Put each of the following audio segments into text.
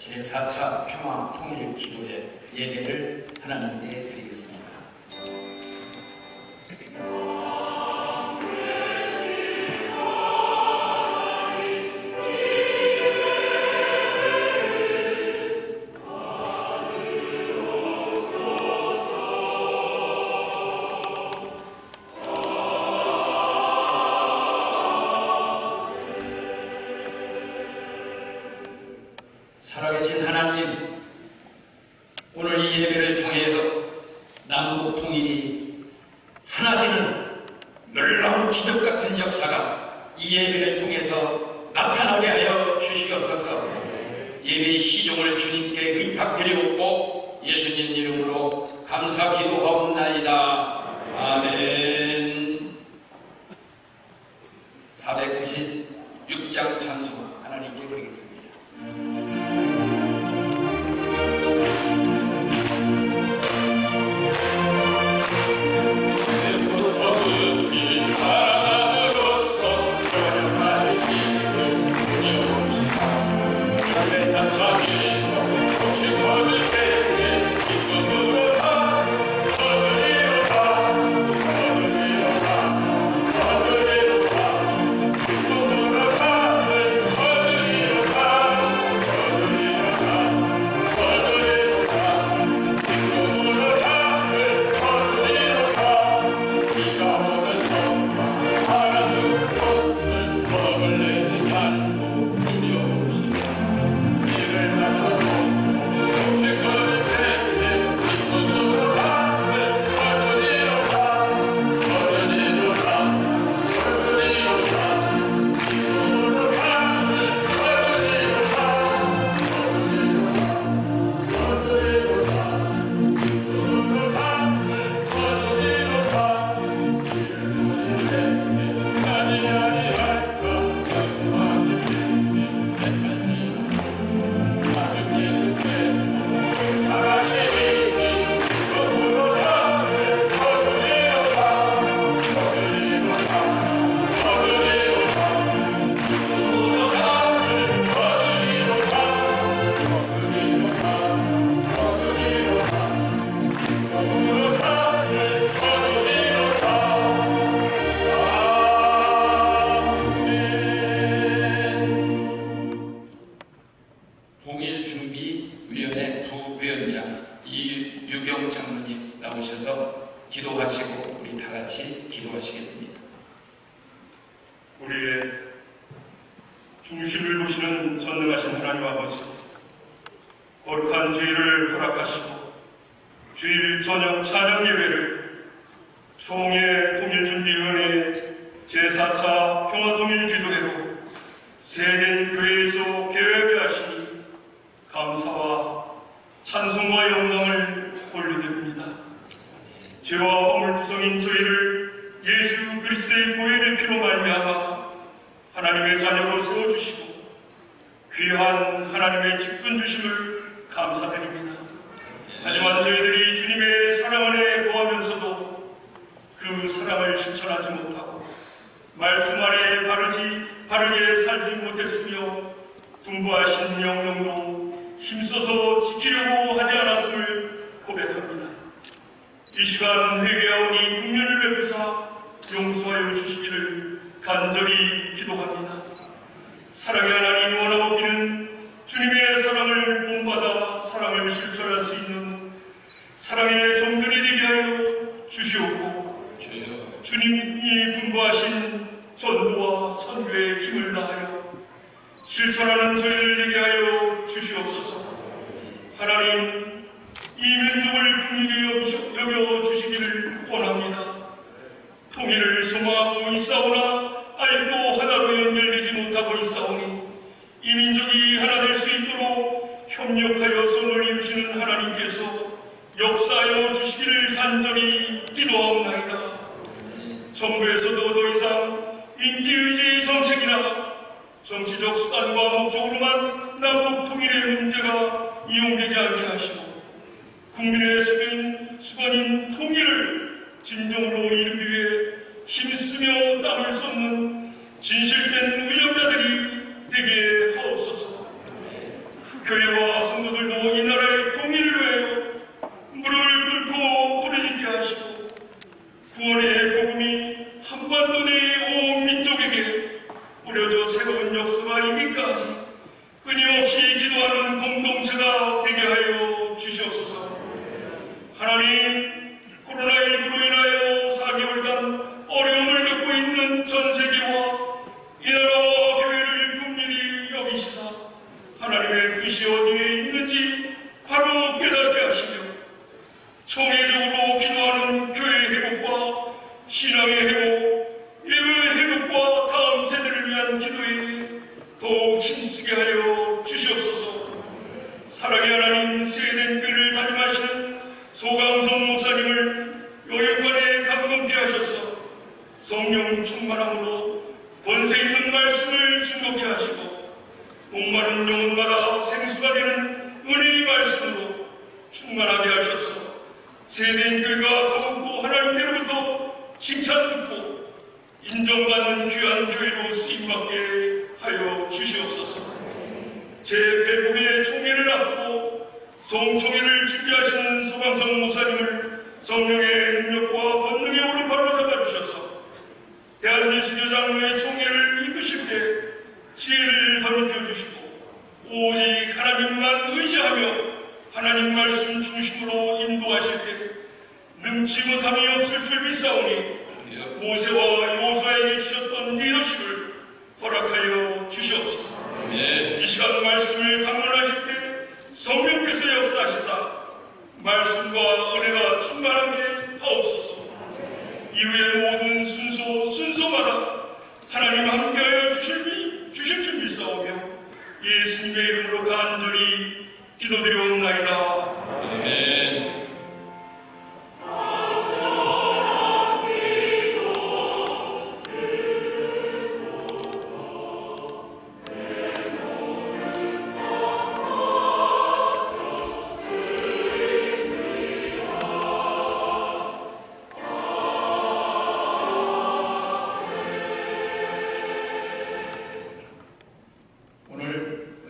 제4차 평화 통일 기도회 예배를 하나님께 드리겠습니다. 살아계신 하나님, 오늘 이 예배를 통해서 남북 통일이 하나 되는 놀라운 기적 같은 역사가 이 예배를 통해서 나타나게 하여 주시옵소서. 예배의 시종을 주님께 의탁드리옵고 예수님 이름으로 감사 기도하옵나이다. 아멘. 496장 찬송 하나님께 드리겠습니다. 통일준비위원회 부위원장 이유경 장로님 나오셔서 기도하시고 우리 다 같이 기도하시겠습니다. 우리의 중심을 보시는 전능하신 하나님 아버지, 거룩한 주일을 허락하시고 주일 저녁 찬양 예배를 총회 통일준비위원회 제4차 평화통일기도회로 세된 교회에서 개회하게 하시니 감사와 찬송과 영광을 올려드립니다. 죄와 허물투성인 저희를 예수 그리스도의 보혈의 피로 말미암아 하나님의 자녀로 세워주시고 귀한 하나님의 직분 주심을 감사드립니다. 하지만 저희들이 주님의 사랑 안에 거하면서도 그 사랑을 실천하지 못하고 말씀 안에 바르게 살지 못했으며 분부하신 명령도 힘써서 지키려고 하지 않았음을 고백합니다. 이 시간 회개하오니 국면을 베푸사 용서하여 주시기를 간절히 기도합니다. 사랑의 하나님 원하옵기는 주님의 사랑을 본받아 사랑을 실천할 수 있는 사랑의 종들이 되게 하여 주시옵고 주님이 분부하신 전도와 선교의 힘을 다하여 실천하는 저희를 되게 하여 주시옵소서. 하나님, 이 민족을 긍휼히 여겨 주시기를 원합니다. 정부에서도 더 이상 인기의지 정책이나 정치적 수단과 목적으로만 남북 통일의 문제가 이용되지 않게 하시고 국민의 수건인 통일을 진정으로 이루기 위해 힘쓰며 땀을 쏟는 진실된 의역자들이 되게 하옵소서. 교회와 성도들도 이 나라의 통일을 위하여 무릎을 꿇고 부르짖게 하시고 구원의 복음이 한반도 내의 온 민족에게 뿌려져 새로운 역사가 이기까지 끊임없이 기도하는 공동체가 되게 하여 주시옵소서. 하나님, 코로나19로 인하여 4개월간 어려움을 겪고 있는 전 세계와 이 나라와 교회를 긍휼히 여기시사 하나님의 뜻이 어디에 있는지 바로 깨닫게 하시며 총회적으로 기도하는 교회의 회복과 신앙의 회복, 예배의 회복과 다음 세대를 위한 기도에 더욱 힘쓰게 하여 주시옵소서. 사랑의 하나님, 세된 교회를 담임하시는 소강성 목사님을 요역관에 감금케 하셔서 성령 충만함으로 권세 있는 말씀을 증거케 하시고 목마른 영혼마다 생수가 되는 은혜의 말씀으로 충만하게 하셔서 세대인 교회가 더욱더 하나님께로부터 칭찬듣고 인정받는 귀한 교회로 쓰임받게 하여 주시옵소서. 제105회 총회를 앞두고 송총회를 준비하시는 소강성 목사님을 성령의 능력과 권능의 오른팔로 잡아주셔서 대한예수교장로의 총회를 이끄실 때 지혜를 덧입혀 주시고 오직 하나님만 의지하며 하나님 말씀 중심으로 인도하실 때 능치 못함이 없을 줄 믿사오니 모세와 여호수아에게 주셨던 리더십을 허락하여 주시옵소서. 이 시간 말씀을 강론하실 때 성령께서 역사하시사 말씀과 은혜가 충만하게 하옵소서. 이후의 모든 순서마다 하나님 함께하여 주실 줄 믿사오며 예수님의 이름으로 간절히 기도드리옵나이다. 아멘.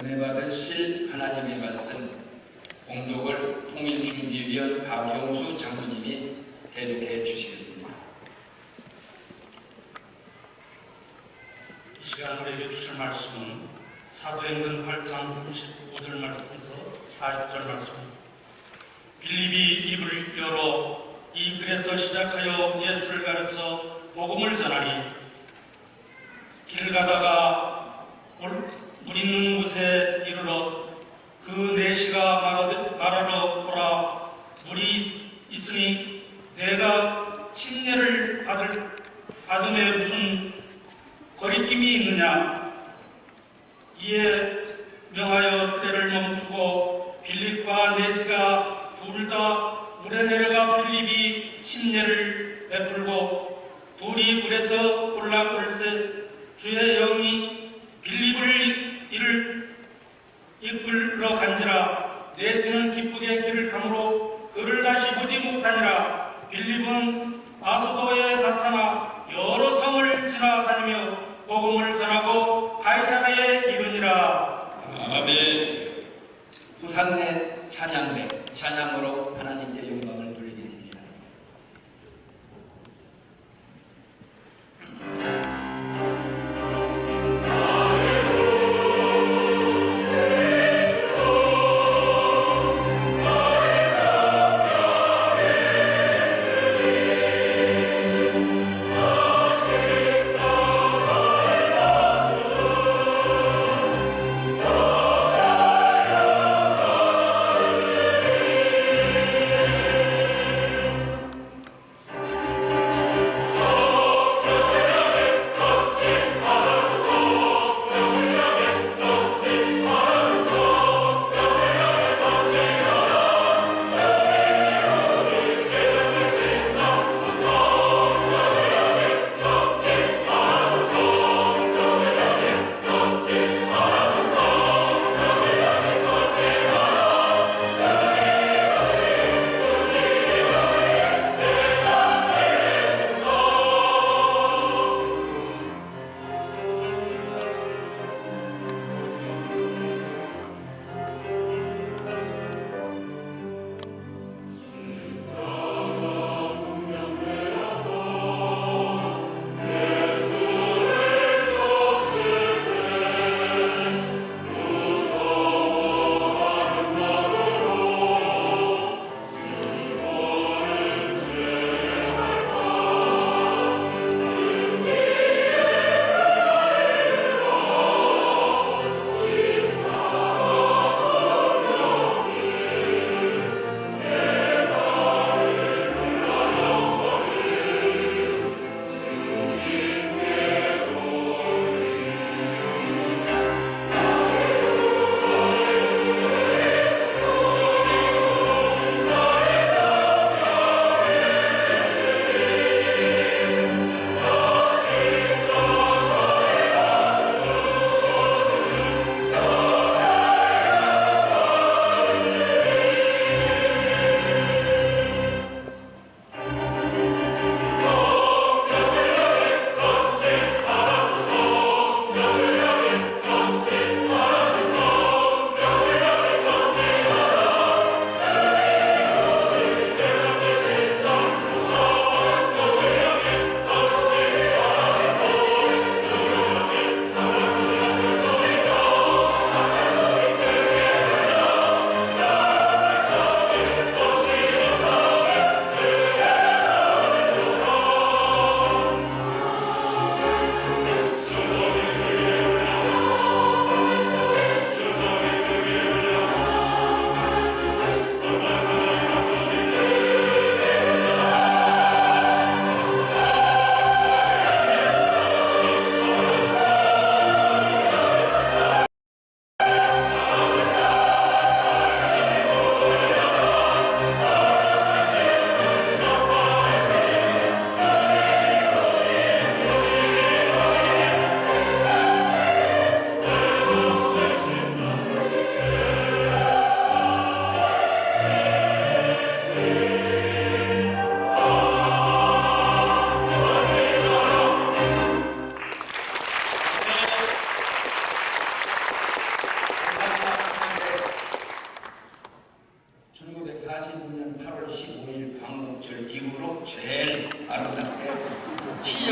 은혜 받으실 하나님의 말씀 공독을 통일준비위원 박용수 장로님이 대독해 주시겠습니다. 이 시간 우리에게 주실 말씀은 사도행전 8장 35절 말씀에서 40절 말씀입니다. 빌립이 입을 열어 이 글에서 시작하여 예수를 가르쳐 복음을 전하니 길 가다가 물 있는 곳에 이르러 그 내시가 말하러 오라. 물이 있으니 내가 침례를 받음에 무슨 거리낌이 있느냐. 이에 명하여 수레를 멈추고 빌립과 내시가 둘 다 물에 내려가 빌립이 침례를 베풀고 둘이 물에서 올라올세 주의 영이 빌립을 이끌러 간지라. 내시는 기쁘게 길을 가므로 그를 다시 보지 못하니라. 빌립은 아수도에 나타나 여러 성을 지나다니며 복음을 전하고 가이사랴에 이르니라. 아멘. 부산내 찬양대 찬양으로 하나님께 영광을 돌리겠습니다.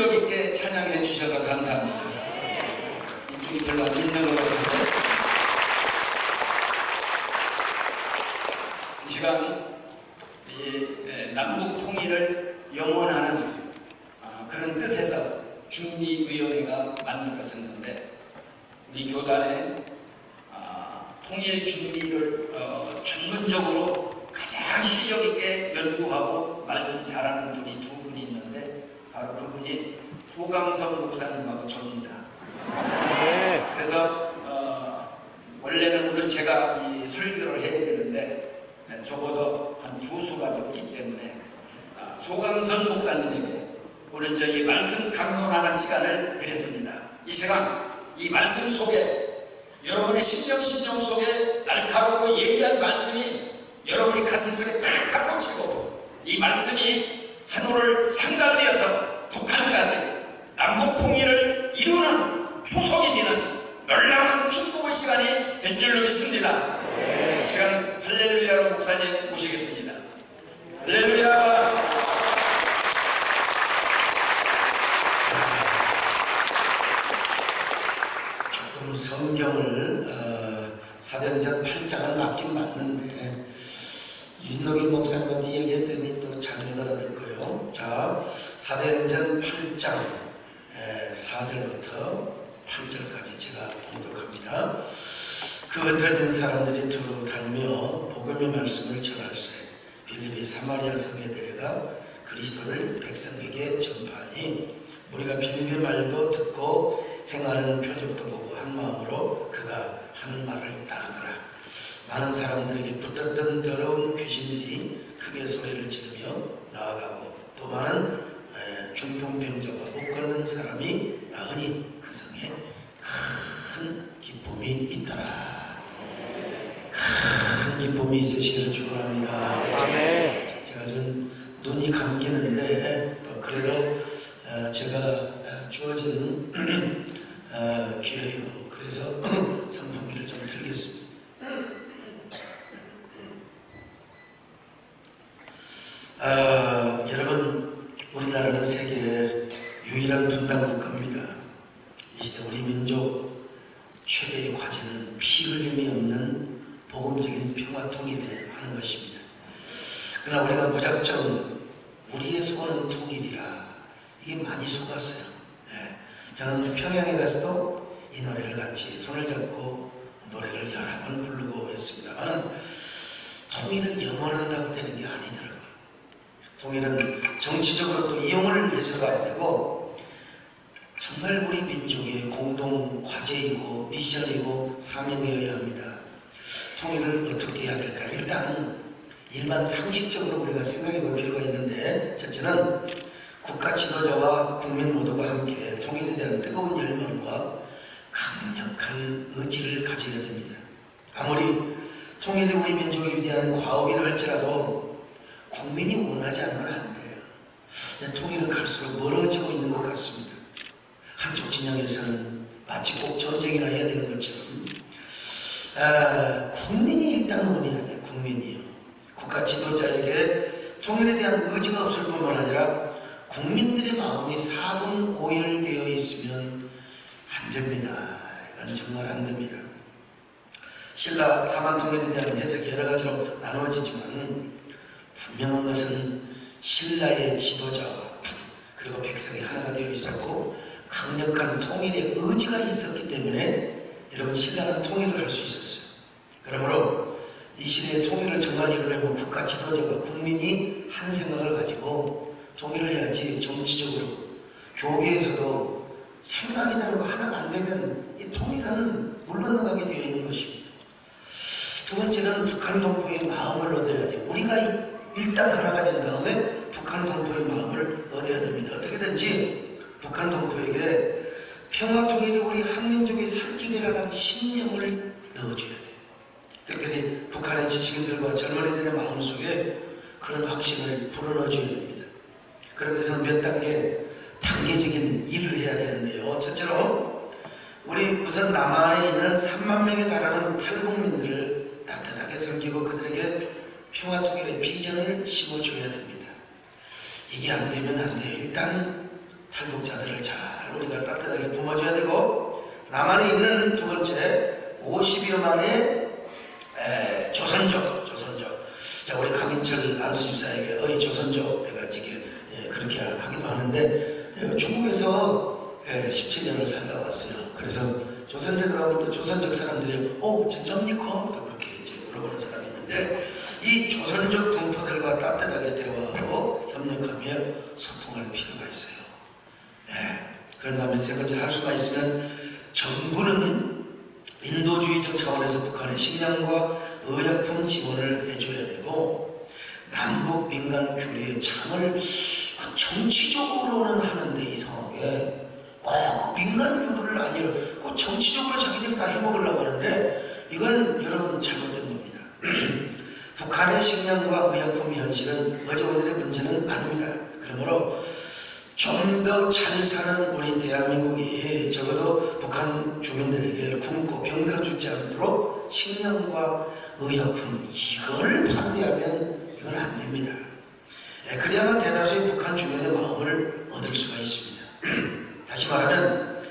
실력 있게 찬양해 주셔서 감사합니다. 이쪽이 별로 안 믿는 것 같은데 이 시간 남북 통일을 영원하는 그런 뜻에서 준비위원회가 만들어졌는데 우리 교단의 통일 준비를 전문적으로 가장 실력 있게 연구하고 말씀 잘하는 분이 두 분이 있는데 바로 그분이 소강성 목사님하고 저입니다. 그래서 원래는 오늘 제가 이 설교를 해야 되는데 적어도 한 두 수가 넘기 때문에 소강선 목사님에게 오늘 저희 말씀 강론하는 시간을 드렸습니다. 이 시간 이 말씀 속에 여러분의 심령 속에 날카롭고 예리한 말씀이 여러분이 가슴속에 탁 꽂히고 이 말씀이 하늘을 상달되어서 북한까지 남북 통일을 이루는 추석이 되는 놀라운 축복의 시간이 될 줄로 믿습니다. 이 시간 할렐루야 목사님 모시겠습니다. 할렐루야. 조금 성경을 사도행전 8장은 맞긴 맞는데 윤덕이 목사님한테 얘기했더니 또 잘못 알아들 거예요. 자, 사도행전 8장 4절부터 8절까지 제가 봉독합니다. 그 흩어진 사람들이 두루 다니며 복음의 말씀을 전할세. 빌립이 사마리아 성에 데려가 그리스도를 백성에게 전파하니 우리가 빌립의 말도 듣고 행하는 표적도 보고 한 마음으로 그가 하는 말을 따르더라. 많은 사람들에게 붙었던 더러운 귀신들이 크게 소리를 지르며 나아가고 또 많은 중풍병자와 못 걷는 사람이 나으니 그 성에 큰 기쁨이 있더라. 큰 기쁨이 있으시기를 축원합니다. 제가 좀 눈이 감기는데 또 그래도 제가 주어진 기회이고 그래서 선풍기를 좀 틀겠습니다. 여러분, 우리나라는 세계의 유일한 분단 국가입니다. 이 시대 우리 민족 최대의 과제는 피 흘림이 없는 복음적인 평화 통일을 하는 것입니다. 그러나 우리가 무작정 우리의 소원은 통일이라 이게 많이 속았어요. 저는 평양에 가서도 이 노래를 같이 손을 잡고 노래를 여러 번 부르고 했습니다만 통일은 영원한다고 되는 게 아니더라고요. 통일은 정치적으로 또 이용을 해서가 안 되고 정말 우리 민족의 공동 과제이고 미션이고 사명이어야 합니다. 통일을 어떻게 해야 될까? 일단 일반 상식적으로 우리가 생각해 볼 필요가 있는데 첫째는 국가 지도자와 국민 모두가 함께 통일에 대한 뜨거운 열망과 강력한 의지를 가져야 됩니다. 아무리 통일이 우리 민족의 위대한 과업이라 할지라도 국민이 원하지 않으면 안 돼요. 통일은 갈수록 멀어지고 있는 것 같습니다. 한쪽 진영에서는 마치 꼭 전쟁이나 해야 되는 것처럼 국민이 일단 원해야 돼요. 국민이요. 국가 지도자에게 통일에 대한 의지가 없을 뿐만 아니라 국민들의 마음이 사분오열되어 있으면 안 됩니다. 이건 정말 안 됩니다. 신라 사만통일에 대한 해석이 여러 가지로 나누어지지만 분명한 것은 신라의 지도자와 그리고 백성이 하나가 되어 있었고 강력한 통일의 의지가 있었기 때문에 여러분 신라는 통일을 할 수 있었어요. 그러므로 이 시대의 통일을 정말 이루려면 국가 지도자가 국민이 한 생각을 가지고 통일을 해야지 정치적으로 교계에서도 생각이 다르고 하나가 안 되면 이 통일은 물러나가게 되어 있는 것입니다. 두 번째는 북한 동포의 마음을 얻어야 돼요. 우리가 일단 하나가 된 다음에 북한 동포의 마음을 얻어야 됩니다. 어떻게든지 북한 동포에게 평화 통일이 우리 한민족의 살 길이라는 신념을 넣어줘야 돼요. 특별히 북한의 지식인들과 젊은이들의 마음속에 그런 확신을 불어넣어줘야 됩니다. 그러기 위해서는 몇 단계적인 일을 해야 되는데요. 첫째로 우리 우선 남한에 있는 3만 명에 달하는 탈북민들을 따뜻하게 섬기고 그들에게 평화 통일의 비전을 심어줘야 됩니다. 이게 안 되면 안 돼요. 일단 탈북자들을 잘 우리가 따뜻하게 품어줘야 되고, 남한에 있는 두 번째 50여만의 조선족. 자, 우리 강인철 안수집사에게 조선족 내가 이게 그렇게 하기도 하는데, 중국에서 17년을 살다 왔어요. 그래서 조선족을 하면 또 조선족 사람들이 진짜입니까? 또 그렇게 이제 물어보는 사람이 있는데, 이 조선족 동포들과 따뜻하게 대화하고 협력하며 소통할 필요가 있어요. 그런 다음에 세 번째로 할 수가 있으면, 정부는 인도주의적 차원에서 북한의 식량과 의약품 지원을 해줘야 되고, 남북 민간 교류의 창을 정치적으로는 하는데 이상하게 꼭 민간 교류를 아니라 꼭 정치적으로 자기들이 다 해먹으려고 하는데, 이건 여러분 잘못된 겁니다. 북한의 식량과 의약품 현실은 어제 오늘의 문제는 아닙니다. 그러므로 좀 더 잘 사는 우리 대한민국이 적어도 북한 주민들에게 굶고 병들어 죽지 않도록 식량과 의약품 이걸 반대하면 이건 안 됩니다. 그래야만 대다수의 북한 주민의 마음을 얻을 수가 있습니다. 다시 말하면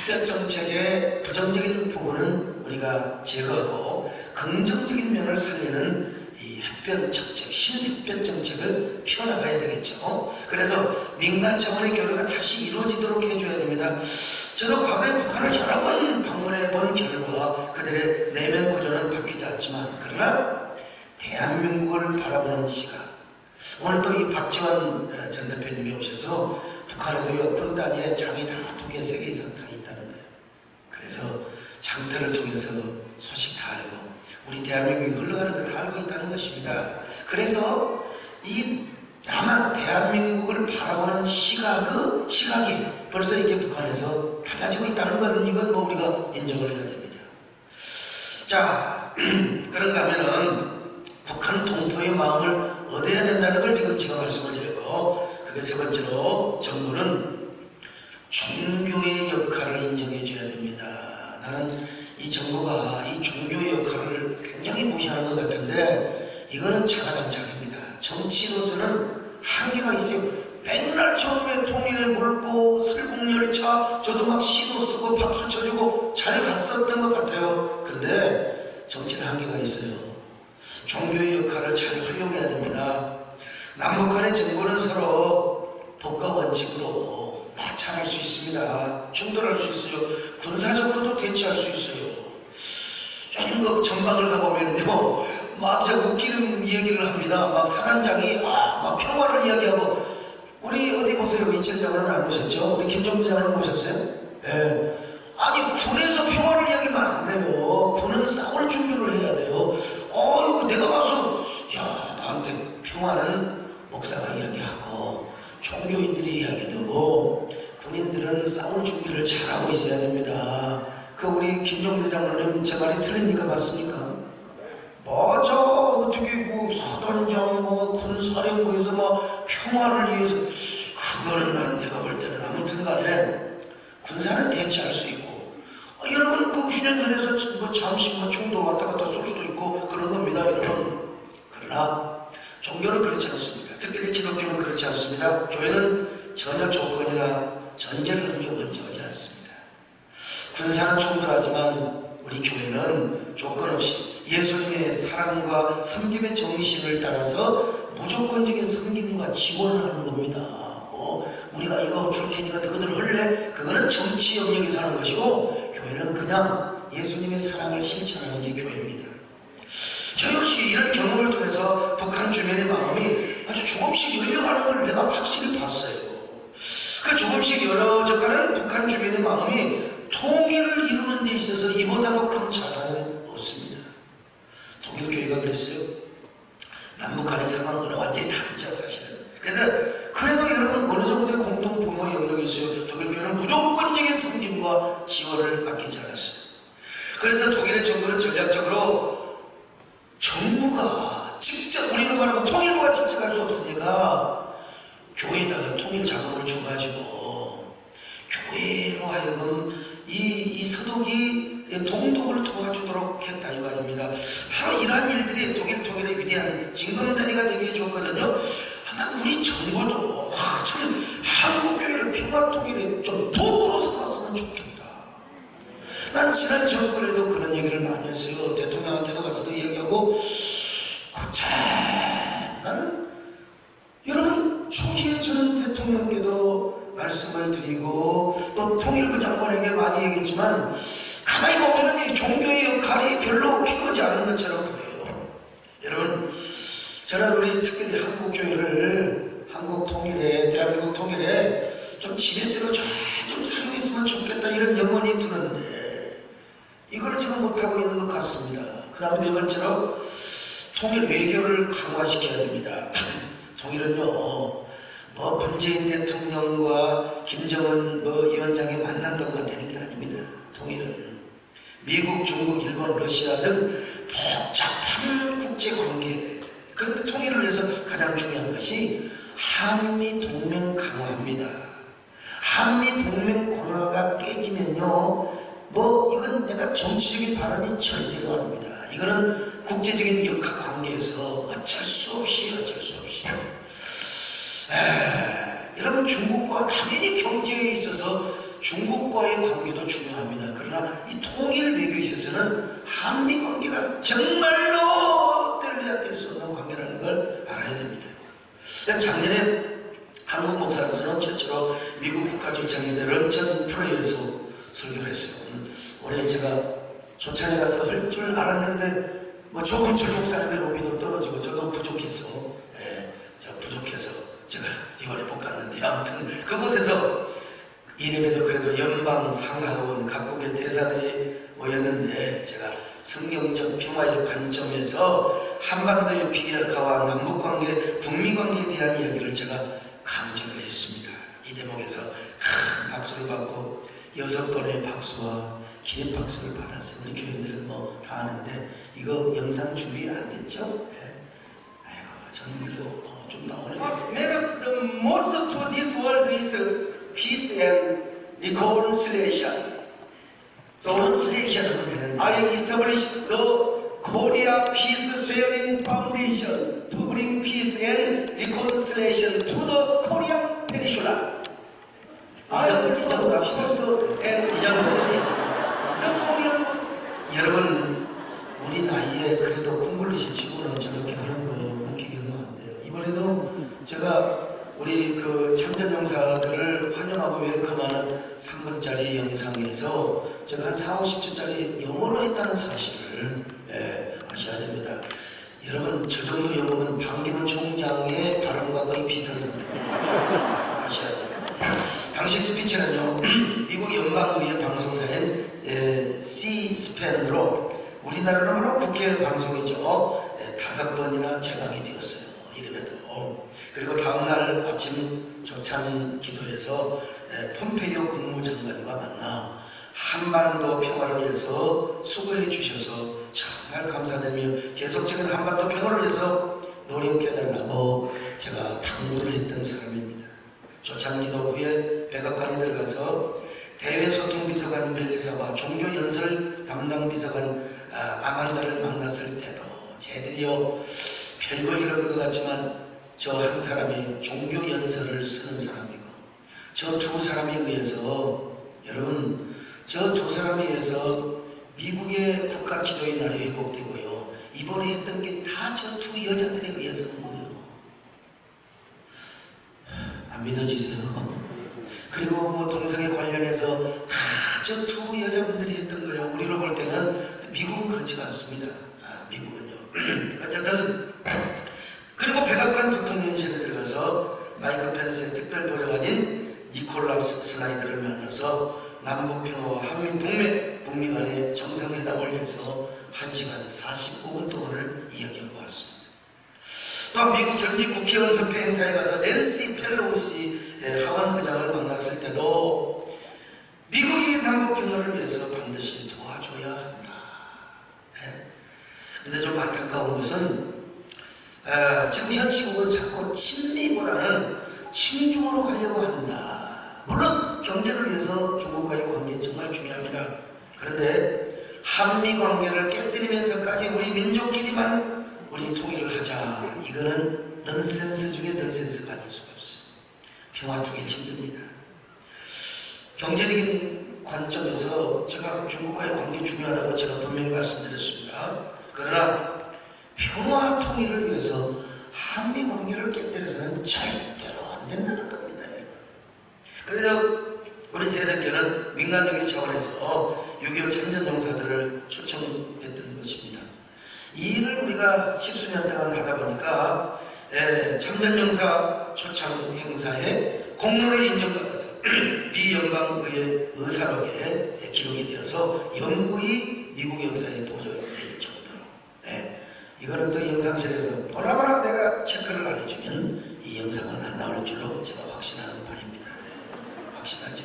햇볕 정책의 부정적인 부분은 우리가 제거하고 긍정적인 면을 살리는 이 햇볕 정책, 신햇볕 정책을 펴나가야 되겠죠. 그래서 민간 차원의 교류가 다시 이루어지도록 해줘야 됩니다. 저도 과거에 북한을 여러 번 방문해 본 결과 그들의 내면 구조는 바뀌지 않지만, 그러나 대한민국을 바라보는 시각, 오늘 또 이 박지원 전 대표님이 오셔서 북한에도 군 단위의 장이 다 2개, 3개 이상 다 있다는 거예요. 그래서 장터를 통해서 소식 다 알고 우리 대한민국이 흘러가는 거 다 알고 있다는 것입니다. 그래서 이 남한 대한민국을 바라보는 시각이 벌써 이게 북한에서 달라지고 있다는 건 이건 뭐 우리가 인정을 해야 됩니다. 자, 그런가 하면은 북한 동포의 마음을 얻어야 된다는 걸 지금 말씀을 드렸고, 그게 세 번째로 정부는 종교의 역할을 인정해 줘야 됩니다. 나는 이 정부가 이 종교의 역할을 굉장히 무시하는 것 같은데, 이거는 자가당착입니다. 정치로서는 한계가 있어요. 맨날 처음에 통일에 물고 설국열차 저도 막 시도 쓰고 박수 쳐주고 잘 갔었던 것 같아요. 근데 정치는 한계가 있어요. 종교의 역할을 잘 활용해야 됩니다. 남북한의 정부는 서로 법과 원칙으로 마찰할 수 있습니다. 충돌할 수 있어요. 군사적으로도 대치할 수 있어요. 한국 전방을 가보면요, 막 저 웃기는 얘기를 합니다. 막 사단장이 막 평화를 이야기하고, 우리 어디 보세요. 이철 장관은 안 오셨죠? 우리 김정주 장관은 오셨어요? 예. 아니 군에서 평화를 이야기하면 안 돼요. 군은 싸울 준비를 해야 돼요. 이거 내가 가서 나한테 평화는 목사가 이야기하고 종교인들이 이야기하고 군인들은 싸울 준비를 잘하고 있어야 됩니다. 그 우리 김정대 장로님 제 말이 틀립니까? 맞습니까? 맞아. 어떻게 사단장 군사령부에서 평화를 위해서, 그거는 내가 볼 때는 아무튼 간에 군사는 대치할 수 있고, 여러분 휴전선에서 잠시 총도 왔다 갔다 쏠 수도 있고 그런 겁니다, 여러분. 그러나 종교는 그렇지 않습니다. 특별히 기독교는 그렇지 않습니다. 교회는 전혀 조건이나 전제를 하며 원정하지 않습니다. 군사는 충돌하지만 우리 교회는 조건 없이 예수님의 사랑과 섬김의 정신을 따라서 무조건적인 섬김과 지원을 하는 겁니다. 우리가 이거 줄 테니까 너희들 할래? 그거는 정치 영역에서 하는 것이고, 교회는 그냥 예수님의 사랑을 실천하는 게 교회입니다. 저 역시 이런 경험을 통해서 북한 주민의 마음이 아주 조금씩 열려가는 걸 내가 확실히 봤어요. 그 조금씩 열어져가는 북한 주민의 마음이 통일을 이루는 데 있어서 이보다도 큰 자산은 없습니다. 독일교회가 그랬어요. 남북한의 상황은 완전히 다르죠, 사실은. 그래도 여러분 어느 정도의 공통 부모 영역이 있어요. 독일교회는 무조건적인 섬김과 지원을 맡기지 않았어요. 그래서 독일의 정부는 전략적으로 정부가 직접, 우리는 말하면 통일부가 직접 할 수 없으니까 교회에다가 통일 자금을 줘가지고 교회로 하여금 이 서독이 동독을 도와주도록 했다 이 말입니다. 바로 이러한 일들이 독일 통일의 위대한 징검다리가 되게 해줬거든요. 우리 정부도 참 한국교회를 평화 지난 정권에도 그런 얘기를 많이 했어요. 대통령한테도 가서도 얘기하고. 나는 여러분 초기에 저는 대통령께도 말씀을 드리고 또 통일부 장관에게 많이 얘기했지만 가만히 보면 이 종교의 역할이 별로 필요하지 않은 것처럼 보여요. 여러분 저는 우리 특별히 한국교회를 한국 통일에 대한민국 통일에 좀 지렛대로 좀 사용했으면 좋겠다 이런 염원이 드는데 이걸 지금 못하고 있는 것 같습니다. 그 다음에 네 번째로 통일 외교를 강화시켜야 됩니다. 통일은요 문재인 대통령과 김정은 위원장이 만난다고만 되는 게 아닙니다. 통일은 미국, 중국, 일본, 러시아 등 복잡한 국제관계, 그런데 통일을 위해서 가장 중요한 것이 한미동맹 강화입니다. 한미동맹 고리가 깨지면요 이건 내가 정치적인 발언이 절대로 아닙니다. 이거는 국제적인 역학관계에서 어쩔 수 없이 여러분 중국과 당연히 경제에 있어서 중국과의 관계도 중요합니다. 그러나 이 통일 외교에 있어서는 한미 관계가 정말로 뗄래야 뗄 수 없는 관계라는 걸 알아야 됩니다. 작년에 한국 목사로서는 최초로 미국 국가주창인들 런천 프로에서 설교를 했어요. 올해 제가 조찬에 가서 할 줄 알았는데 조금씩 목사님의 로비도 떨어지고 저도 부족해서 제가 이번에 못 갔는데 아무튼 그곳에서 이름에도 그래도 연방상하원 각국의 대사들이 모였는데 제가 성경적 평화의 관점에서 한반도의 비핵화와 남북관계, 북미관계에 대한 이야기를 제가 강조를 했습니다. 이 대목에서 큰 박수를 받고 6번의 박수와 기립박수를 받았어요. 우리 교인들은 다 아는데 이거 영상 준비 안 됐죠? 아이고 저는 이거 좀 나오네. What matters the most to this world is peace and reconciliation. reconciliation 하면 되는데 I established the Korea Peace Sharing Foundation to bring peace and reconciliation to the Korean Peninsula. I also sponsor and 여러분 우리 나이에 그래도 콩글리시 치고는 저렇게 하는 거 웃기게는 안 돼요. 이번에도 제가 우리 그 참전용사들을 환영하고 웰컴하는 3분짜리 영상에서 제가 한 4~50초짜리 영어로 했다는 사실을 아셔야 됩니다. 여러분 저 정도 영어는 반기문 총장의 발언과 거의 비슷한 겁니다. 아셔야 됩니다. 당시 스피치는요 미국 연방의회 방송사인 C-SPAN으로 우리나라로 바로 국회 방송이죠. 5번이나 재방이 되었어요. 이름에도. 그리고 다음날 아침 조찬 기도에서 폼페이오 국무장관과 만나 한반도 평화를 위해서 수고해 주셔서 정말 감사드리며 계속적인 한반도 평화를 위해서 노력해달라고 제가 당부를 했던 사람입니다. 조찬 기도 후에 백악관에 들어가서 대외소통비서관 벨리사와 종교연설 담당 비서관 아만다를 만났을 때도 쟤들이요 별거 이런 것 같지만 저 한 사람이 종교연설을 쓰는 사람이고 저 두 사람에 의해서 여러분 저 두 사람에 의해서 미국의 국가기도의 날이 회복되고요 이번에 했던 게 다 저 두 여자들에 의해서 한 거예요. 안 믿어지세요? 그리고 동성애 관련해서 다 저 두 여자분들이 했던 거예요. 우리로 볼 때는 미국은 그렇지가 않습니다. 미국은요. 어쨌든 그리고 백악관 부통령실에 들어가서 마이클 펜스의 특별보좌관인 니콜라스 스나이더를 만나서 남북평화와 한미동맹, 북미 간의 정상회담을 해서 1시간 45분 동안을 이야기하고 왔습니다. 또한 미국 전직 국회의원 협회 행사에 가서 낸시 펠로시 하원 의장을 만났을 때도 미국이 남북평화를 위해서 반드시 도와줘야 한다. 근데 좀 안타까운 것은 지금 현 시국은 자꾸 친미보다는 친중으로 가려고 한다. 물론 경제를 위해서 중국과의 관계 정말 중요합니다. 그런데 한미 관계를 깨뜨리면서까지 우리 민족끼리만 우리 통일을 하자. 이거는 넌센스 중에 넌센스가 아닐 수가 없어요. 평화 통일 힘듭니다. 경제적인 관점에서 제가 중국과의 관계 중요하다고 제가 분명히 말씀드렸습니다. 그러나 평화 통일을 위해서 한미 관계를 깨뜨려서는 절대로 안 된다는 겁니다. 그래서 우리 세대께는 민간적인 차원에서 6.25 참전용사들을 초청했던 것입니다. 이 일을 우리가 십수년 동안 하다 보니까 참전용사 초청 행사에 공로를 인정받아서 비연방의회 의사록에 기록이 되어서 영구히 미국 역사에 보존될 정도로 이거는 또 영상실에서 보나마나 내가 체크를 안 해주면 이 영상은 안 나올 줄로 제가 확신하는 바입니다. 확신하죠.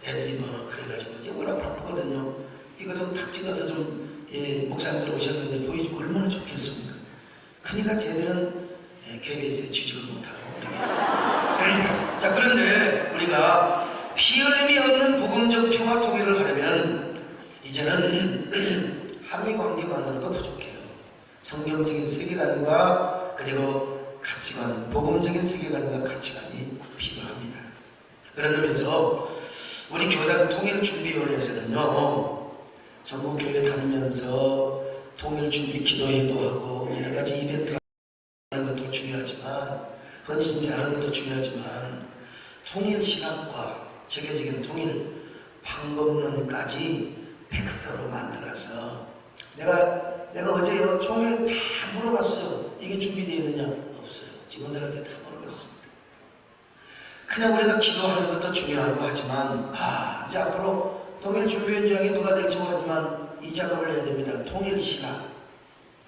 애들이 뭐 그래가지고 이제 워낙 바쁘거든요. 이거 좀 탁 찍어서 좀 목사님들 오셨는데 보여주고 얼마나 좋겠습니까? 그러니까 쟤들은 KBS에 취직을 못하고 자, 그런데 우리가 피 흘림이 없는 복음적 평화 통일을 하려면 이제는 한미 관계만으로도 부족해요. 성경적인 세계관과 그리고 가치관, 복음적인 세계관과 가치관이 필요합니다. 그런 점에서 우리 교단 통일준비위원회에서는요, 전국 교회 다니면서 통일준비 기도회도 하고 여러 가지 이벤트 하는 것도 중요하지만, 헌신하는 것도 중요하지만, 통일신학과 체계적인 통일 방법론까지 백서로 만들어서 내가 어제요 총회 다 물어봤어요. 이게 준비되어 있느냐? 없어요. 직원들한테 다 물어봤습니다. 그냥 우리가 기도하는 것도 중요하고 하지만 이제 앞으로 통일준비위원장이 누가 될지 모르지만 이 작업을 해야 됩니다. 통일신학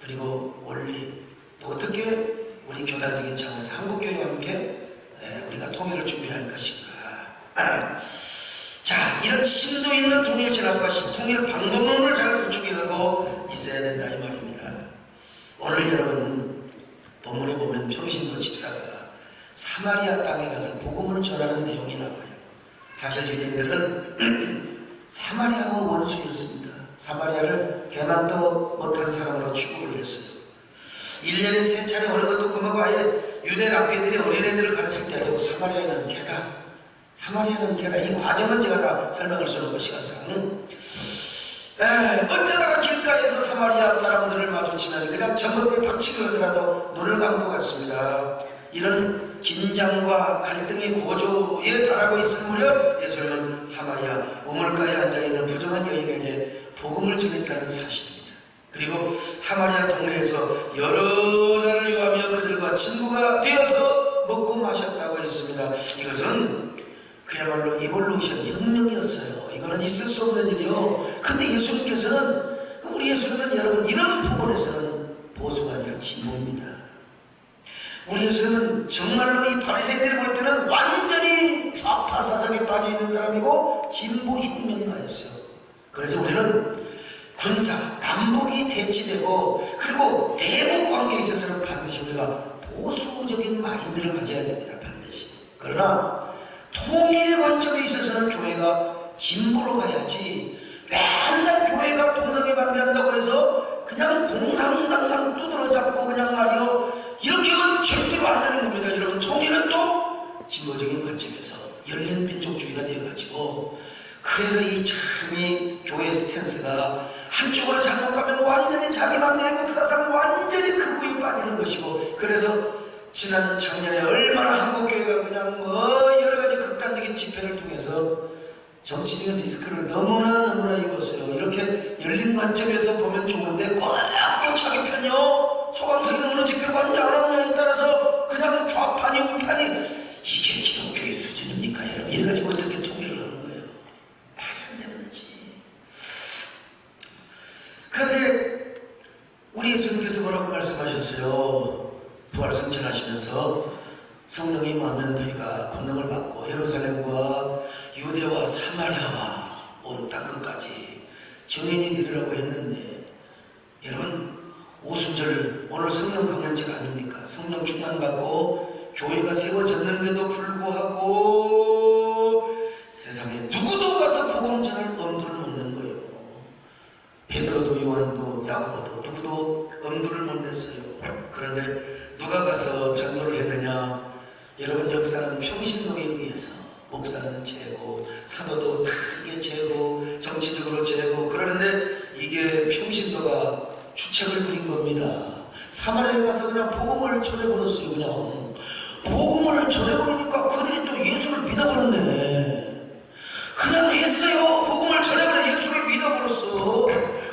그리고 원리 또 어떻게 우리 교단적인 차원에서 한국교회와 함께 우리가 통일을 준비할 것인가. 자, 이런 심도 있는 통일신학과 통일 방법론을 잘 구축해가고 있어야 된다 이 말입니다. 오늘 여러분 본문에 보면 평신도 집사가 사마리아 땅에 가서 복음을 전하는 내용이 나와요. 사실 유대인들은 사마리아와 원수였습니다. 사마리아를 개만도 못한 사람으로 취급을 했어요. 1년에 3차례 오는 것도 그만고 아예 유대 랍비들이 어린애들을 가르칠 때 하고 사마리아는 개다. 사마리아는 개다. 이 과정은 제가 다 설명할 수 없는 것 시간상. 어쩌다가 길가에서 사마리아 사람들을 마주치면 그냥 전봇대에 박치고 하더라도 눈을 감고 갔습니다. 이런 긴장과 갈등의 고조에 달하고 있을 무렵 예수님은 사마리아 우물가에 앉아있는 부정한 여인에게 복음을 전했다는 사실입니다. 그리고 사마리아 동네에서 여러 날을 요하며 그들과 친구가 되어서 먹고 마셨다고 했습니다. 이것은 그야말로 이볼루션 혁명이었어요. 이거는 있을 수 없는 일이요. 근데 예수님께서는 우리 예수님은 여러분 이런 부분에서는 보수가 아니라 진보입니다. 우리 예수님은 정말로 이 바리새인들이 볼 때는 완전히 좌파 사상에 빠져있는 사람이고 진보 혁명가였어요. 그래서 우리는 군사, 남북이 대치되고 그리고 대북 관계에 있어서는 반드시 우리가 보수적인 마인드를 가져야 됩니다. 반드시. 그러나 통일의 관점에 있어서는 교회가 진보로 가야지 맨날 교회가 동성애 반대한다고 해서 그냥 공산당만 두드러 잡고 그냥 말이요 이렇게 하면 절대로 안 되는 겁니다. 여러분 통일은 또 진보적인 관점에서 열린 민족주의가 되어가지고 그래서 이 참이 교회 스탠스가 한쪽으로 잘못 가면 완전히 자기만 내국 사상 완전히 극우에 빠지는 것이고 그래서 지난 작년에 얼마나 한국교회가 그냥 뭐 여러가지 극단적인 집회를 통해서 정치적인 리스크를 너무나 입었어요. 이렇게 열린 관점에서 보면 좋은데 꼭 자기 편이요. 소강석이 어느 집회 갔냐 안 왔냐에 따라서 그냥 좌판이 우판이 이게 기독교의 수준입니까 여러분? 이래가지고 어떻게 통일을 하는 거예요? 말이 안 되는 거지. 그런데 우리 예수님께서 뭐라고 말씀하셨어요? 부활승천 하시면서 성령이 임하면 너희가 권능을 받고 예루살렘과 유대와 사마리아와 온 땅끝까지 증인이 되리라고 했는데 여러분 오순절 오늘 성령 강림절 아닙니까? 성령 충만받고 교회가 세워졌는데도 불구하고 세상에 누구도 가서 복음 전할 엄두를 못 낸 거예요. 베드로도 요한도 야고보도 누구도 엄두를 못 냈어요. 그런데 누가 가서 전도를 했느냐? 여러분 역사는 평신도에 의해서 목사는 재고, 사도도 다 이게 재고, 정치적으로 재고, 그러는데 이게 평신도가 주책을 부린 겁니다. 사마리아에 가서 그냥 복음을 전해버렸어요. 그냥 복음을 전해버리니까 그들이 또 예수를 믿어버렸네. 그냥 했어요. 복음을 전해버려 예수를 믿어버렸어.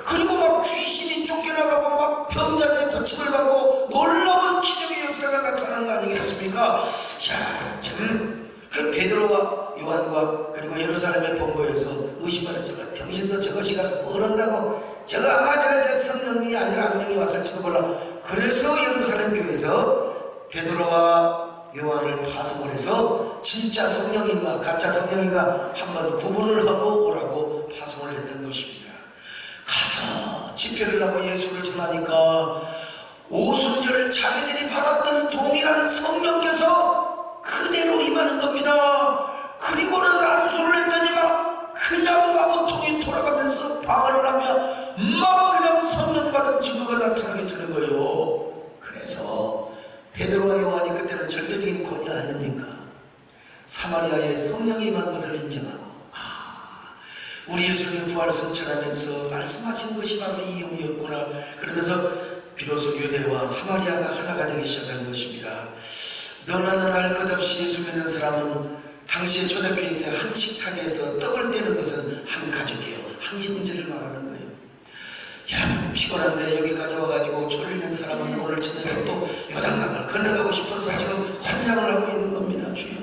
그리고 막 귀신이 쫓겨나가고 막 병자들의 고침을 받고 놀라운 기적의 역사가 나타나는 거 아니겠습니까? 자, 참, 그 베드로와 요한과 그리고 예루살렘의 본거에서 의심하는 저가 병신도 저것이 가서 뭘 한다고, 저거 아마 저 성령이 아니라 악령이 왔을지도 몰라. 그래서 예루살렘 교회에서 베드로와 요한을 파송을 해서 진짜 성령인가 가짜 성령인가 한번 구분을 하고 오라고 파송을 했던 것입니다. 가서 집회를 하고 예수를 전하니까 오순절 자기들이 받았던 동일한 성령께서 그대로 임하는 겁니다. 그리고는 안수를 했더니 막 그냥 마구통이 돌아가면서 방언을 하며 막 그냥 성령 받은 증거가 나타나게 되는 거예요. 그래서 베드로와 요한이 그때는 절대적인 권위 아닙니까? 사마리아에 성령이 임한 것을 인정하고, 우리 예수님이 부활을 선천하면서 말씀하신 것이 바로 이 영이었구나. 그러면서 비로소 유대와 사마리아가 하나가 되기 시작한 것입니다. 너나 할 것 없이 예수 믿는 사람은 당시의 초대교회 때 한 식탁에서 떡을 떼는 것은 한 가족이에요. 한 형제를 말하는 거예요. 여러분 피곤한데 여기까지 와가지고 졸리는 사람은 오늘 저녁에 또 요단강을 건너가고 싶어서 지금 환장을 하고 있는 겁니다. 주여,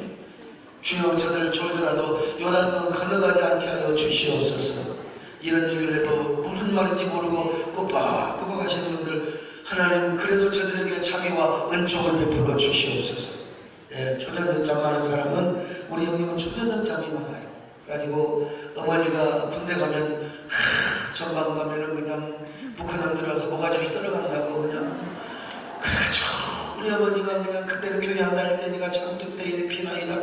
주여, 저들 졸더라도 요단강 건너가지 않게 하여 주시옵소서. 이런 얘기를 해도 무슨 말인지 모르고 끄박끄박 하시는 분들, 하나님 그래도 저들에게 자비와 은총을 베풀어 주시옵소서. 예, 초전연장 많은 사람은, 우리 형님은 초전연장이 많아요. 그래가지고 어머니가 군대 가면 전방 가면은 그냥 북한놈 들어와서 뭐가 좀 썰어간다고 그냥. 그래가지고 우리 어머니가 그냥 그때는 교회 안 다닐 때니까 참뚝대에 비나이다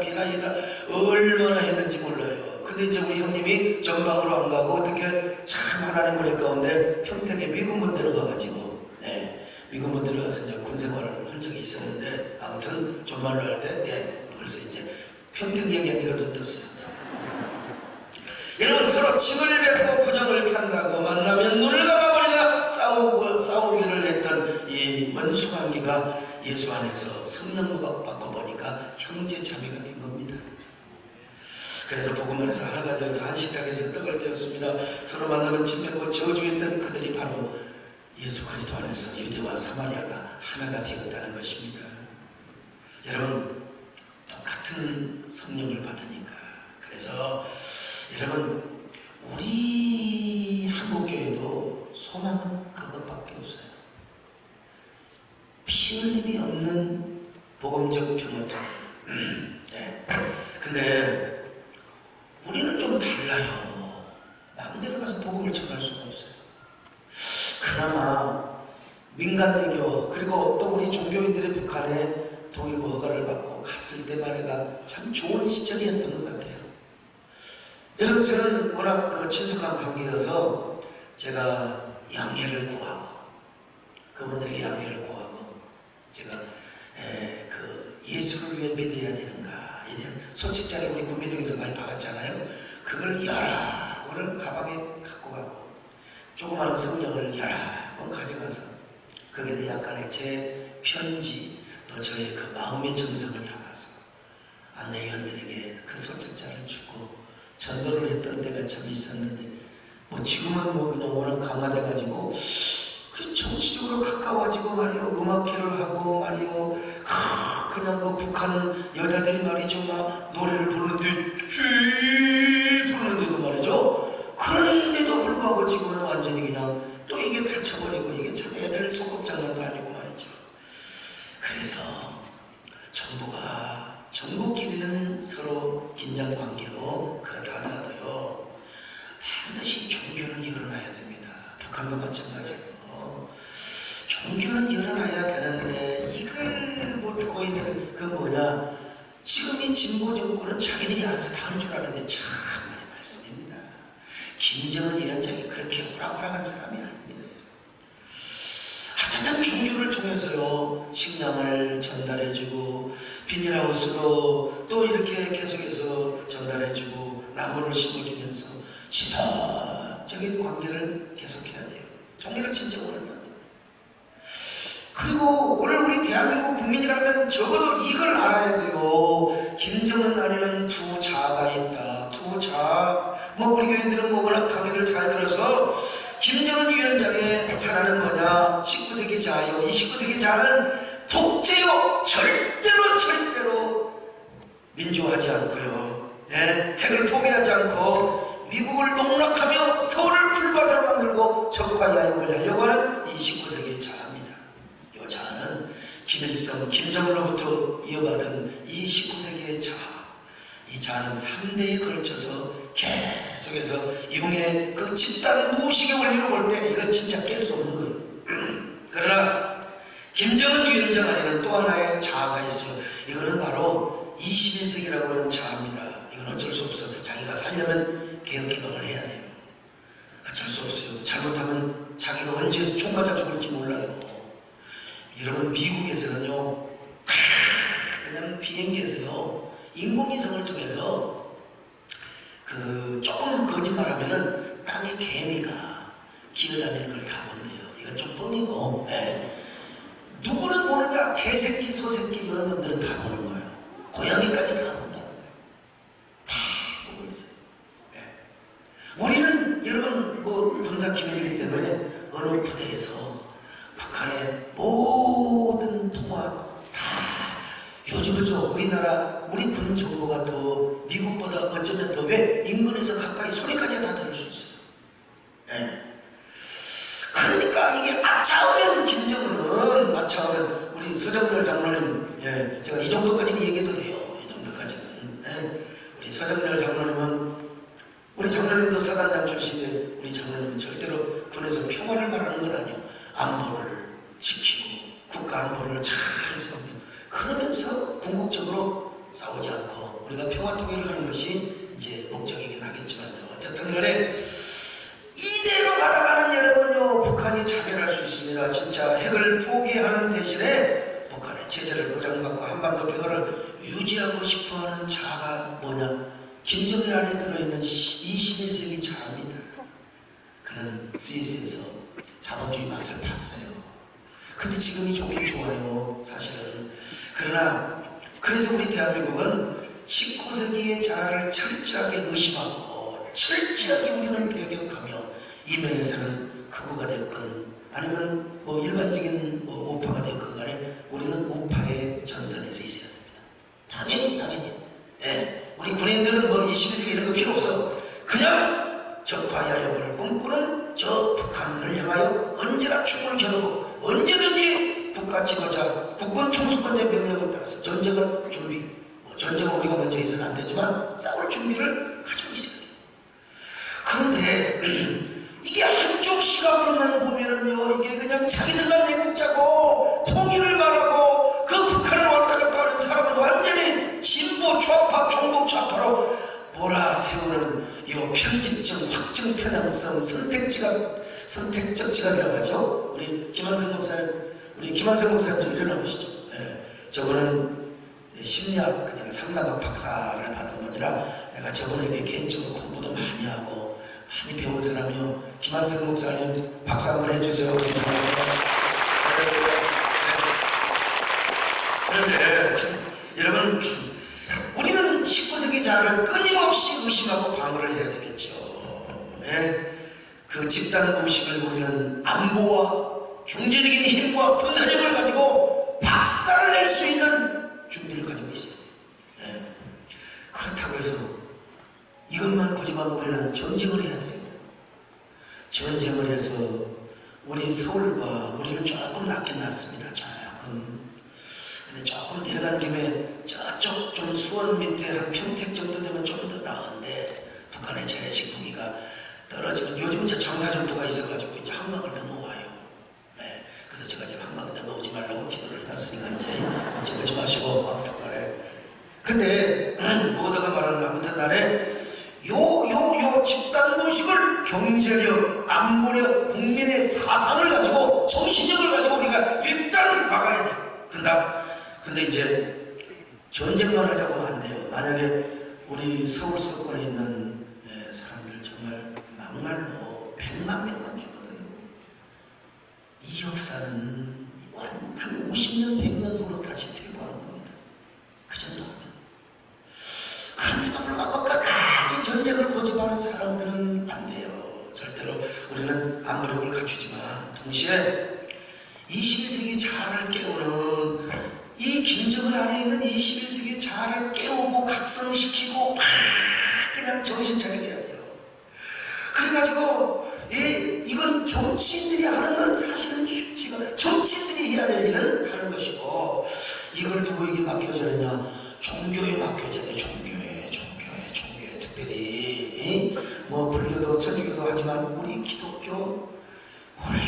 얼마나 했는지 몰라요. 근데 이제 우리 형님이 전방으로 안 가고 어떻게 참 하나님 은혜 가운데 평택에 미군부 들어가가지고, 미군부 들어가서 이제 군생활을 한 적이 있었는데, 아무튼 전말로 할 때, 벌써 이제 평택 얘기하니까 좀 떴어요. 여러분, 서로 침을 뱉고 부정을 탄다고 만나면 눈을 감아버리가 싸우기를 했던 이 원수관계가 예수 안에서 성령과 바꿔보니까 형제 자매가 된 겁니다. 그래서 복음 안에서 하나가 되어서 한 식탁에서 떡을 떼었습니다. 서로 만나면 침 뱉고 저주했던 그들이 바로 예수 그리스도 안에서 유대와 사마리아가 하나가 되었다는 것입니다. 여러분, 똑같은 성령을 받으니까. 그래서 여러분, 우리 한국교회도 소망은 그것밖에 없어요. 피 흘림이 없는 복음적 평화도. 근데 우리는 좀 달라요. 마음대로 가서 복음을 전할 수가 없어요. 그나마 민간대교, 그리고 또 우리 종교인들의 북한에 동일부 허가를 받고 갔을 때 말이가 참 좋은 시절이었던 것 같아요. 여러분, 저는 워낙 친숙한 관계여서 제가 양해를 구하고, 그분들의 양해를 구하고, 제가 예수를 왜 믿어야 되는가, 소식자를 우리 구미동에서 많이 박았잖아요. 그걸 여러 권을 가방에 갖고 가고, 조그마한 성경을 여러 권 가져가서 거기에 약간의 제 편지, 또 저의 그 마음의 정성을 담아서 안내위원들에게 그 소식자를 주고 전도를 했던 때가 참 있었는데, 지금은 그냥 워낙 강화돼가지고 그 정치적으로 가까워지고 말이요, 음악회를 하고 말이요, 그냥 북한 여자들이 말이죠, 막 노래를 부르는데 부르는데도 말이죠. 그런데도 불구하고 지금은 완전히 그냥 또 이게 닫혀버리고, 이게 참 애들 소꿉장난도 아니고 말이죠. 그래서 정부가, 정부끼리는 서로 긴장관계로 그렇다 하더라도요, 반드시 종교는 일어나야 됩니다. 북한도 마찬가지고 종교는 일어나야 되는데, 이걸 못하고 있는 그 뭐냐, 지금 이 진보 정부는 자기들이 알아서 다 한 줄 아는데 참 많이 말씀입니다. 김정은 위원장이 그렇게 오락오락한 사람이 아닙니다. 하여튼 같은 종교를 통해서요 식량을 전달해주고 비닐하우스로 또 이렇게 계속해서 전달해주고 나무를 심어주면서 지속적인 관계를 계속해야 돼요. 통일을 진짜 원한다면. 그리고 오늘 우리 대한민국 국민이라면 적어도 이걸 알아야 돼요. 김정은 안에는 두 자아가 있다. 두 자아. 우리 교인들은 워낙 강의를 잘 들어서 김정은 위원장의 하나는 뭐냐? 19세기 자아요. 이 19세기 자아는 독재요. 절대로 민주화하지 않고요. 핵을 포기하지 않고 미국을 농락하며 서울을 풀바다로 만들고 적과 야욕을 하려고 하는 이 19세기의 자아입니다. 이 자아는 김일성, 김정은로부터 이어받은 이 19세기의 자아. 이 자아는 3대에 걸쳐서 계속해서 이후에 그 집단 무식의 원리로 볼 때 이건 진짜 깰 수 없는 거예요. 그러나 김정은 위원장 안에는 또 하나의 자아가 있어요. 이거는 바로 21세기라고 하는 자아입니다. 이건 어쩔 수 없어요. 자기가 살려면 개혁 개방을 해야 돼요. 어쩔 수 없어요. 잘못하면 자기가 언제 총 맞아 죽을지 몰라요. 여러분 미국에서는요 그냥 비행기에서요 인공위성을 통해서 조금 거짓말하면은 땅에 개미가 기어다니는 걸 다 본대요. 이건 좀 뻥이고, 누구는 보느냐? 개새끼, 소새끼 이런 놈들은 다 보는 거예요. 고양이까지 다 본다는 거예요. 다 보고 있어요. 우리는 여러분 군사 기밀이기 때문에 어느 부대에서 북한의 모든 통화 요즘은 우리나라 우리 군 정보가 더 미국보다 어쩌면 더 왜 인근에서 가까이 소리까지 다 들을 수 있어요. 그러니까 이게 아차하면 김정은은 아차하면 우리 서정렬 장로님 제가 이 정도까지는 얘기해도 돼요. 이 정도까지는 우리 서정렬 장로님은 우리 장로님도 사단장 출신인데 우리 장로님은 절대로 군에서 평화를 말하는 건 아니에요. 안보를 지키고 국가 안보를 잘 세우고 그러면서 궁극적으로 싸우지 않고 우리가 평화 통일을 하는 것이 이제 목적이긴 하겠지만요. 어쨌든 간에 이대로 가다가는 여러분요 북한이 자멸할 수 있습니다. 진짜 핵을 포기하는 대신에 북한의 체제를 보장받고 한반도 평화를 유지하고 싶어하는 자아가 뭐냐? 김정일 안에 들어있는 21세기 자아입니다. 그는 스위스에서 자본주의 맛을 봤어요. 근데 지금이 좋긴 좋아요. 사실은. 그러나 그래서 우리 대한민국은 19세기의 자아를 철저하게 의심하고 철저하게 우리는 배격하며 이 면에서는 극우가 됐건 아니면 일반적인 우파가 됐건 간에 우리는 우파의 전선에서 있어야 됩니다. 당연히. 우리 군인들은 21세기 이런 거 필요 없어. 그냥 적과 야욕을 꿈꾸는 저 북한을 향하여 언제나 춤을 겨누고 언제든지 국가 지도자, 국군 총수권자 명령을 따라서 전쟁을 준비, 전쟁을 우리가 먼저 해서는 안 되지만 싸울 준비를 가지고 있어야 돼요. 그런데 이게 한쪽 시각으로만 보면은요, 이게 그냥 자기들만 내국자고 통일을 말하고 그 북한을 왔다 갔다 하는 사람은 완전히 진보 좌파, 종북 좌파로 몰아세우는 이 편집적, 확증 편향성, 선택적 지각이라고 하죠. 우리 김한성 목사님 좀 일어나보시죠. 저분은 심리학 그냥 상담학 박사를 받은 거니라 내가 저분에게 개인적으로 공부도 많이 하고 많이 배운 사람이요. 김한성 목사님 박수 한번 해주세요. 그런데 여러분 우리는 19세기 자아를 끊임없이 의심하고 방어를 해야 되겠죠. 그 집단 무식을 우리는 안보와 경제적인 힘과 군사력을 가지고 박살을 낼 수 있는 준비를 가지고 있어요. 그렇다고 해서 이것만 고집하면 우리는 전쟁을 해야 돼요. 전쟁을 해서 우리 서울과 우리는 조금 낮긴 낮습니다. 근데 조금 내려간 김에 저쪽 좀 수원 밑에 한 평택 정도 되면 좀 더 나은데 북한의 재래식 무기가 떨어지면 요즘은 이제 장사정도가 있어가지고 이제 한강을 넘어와요. 그래서 제가 지금 한강 넘어오지 말라고 기도를 해놨으니까 이제 그러지 마시고 아무튼 간에 근데 뭐다가 말하는 아무튼 간에 요 집단 무식을 경제력, 안보력, 국민의 사상을 가지고 정신력을 가지고 우리가 우리가 일단 막아야 돼. 근데 이제 전쟁만 하자고 하면 안 돼요. 만약에 우리 서울 수도권에 있는 사람들 정말 막말로 100만 명만 죽어도요. 이 역사는 한 50년, 100년 후로 다시 퇴보하는 겁니다. 그 정도면. 그런데도 불구하고 끝까지 전쟁을 고집하는 사람들은 안 돼요. 절대로 우리는 암무력을 갖추지만 동시에 21세기 자아를 깨우는 이 김정은 안에 있는 21세기 자아를 깨우고 각성시키고 그냥 정신 차리게 해야 돼요. 그래가지고 이건 정치인들이 하는 건 사실은 쉽지가 정치인들이 해야 될 일은 하는 것이고 이걸 누구에게 맡겨져야 되냐? 종교에 맡겨져야 돼. 종교에 특별히 뭐 불교도 천주교도 하지만 우리 기독교 우리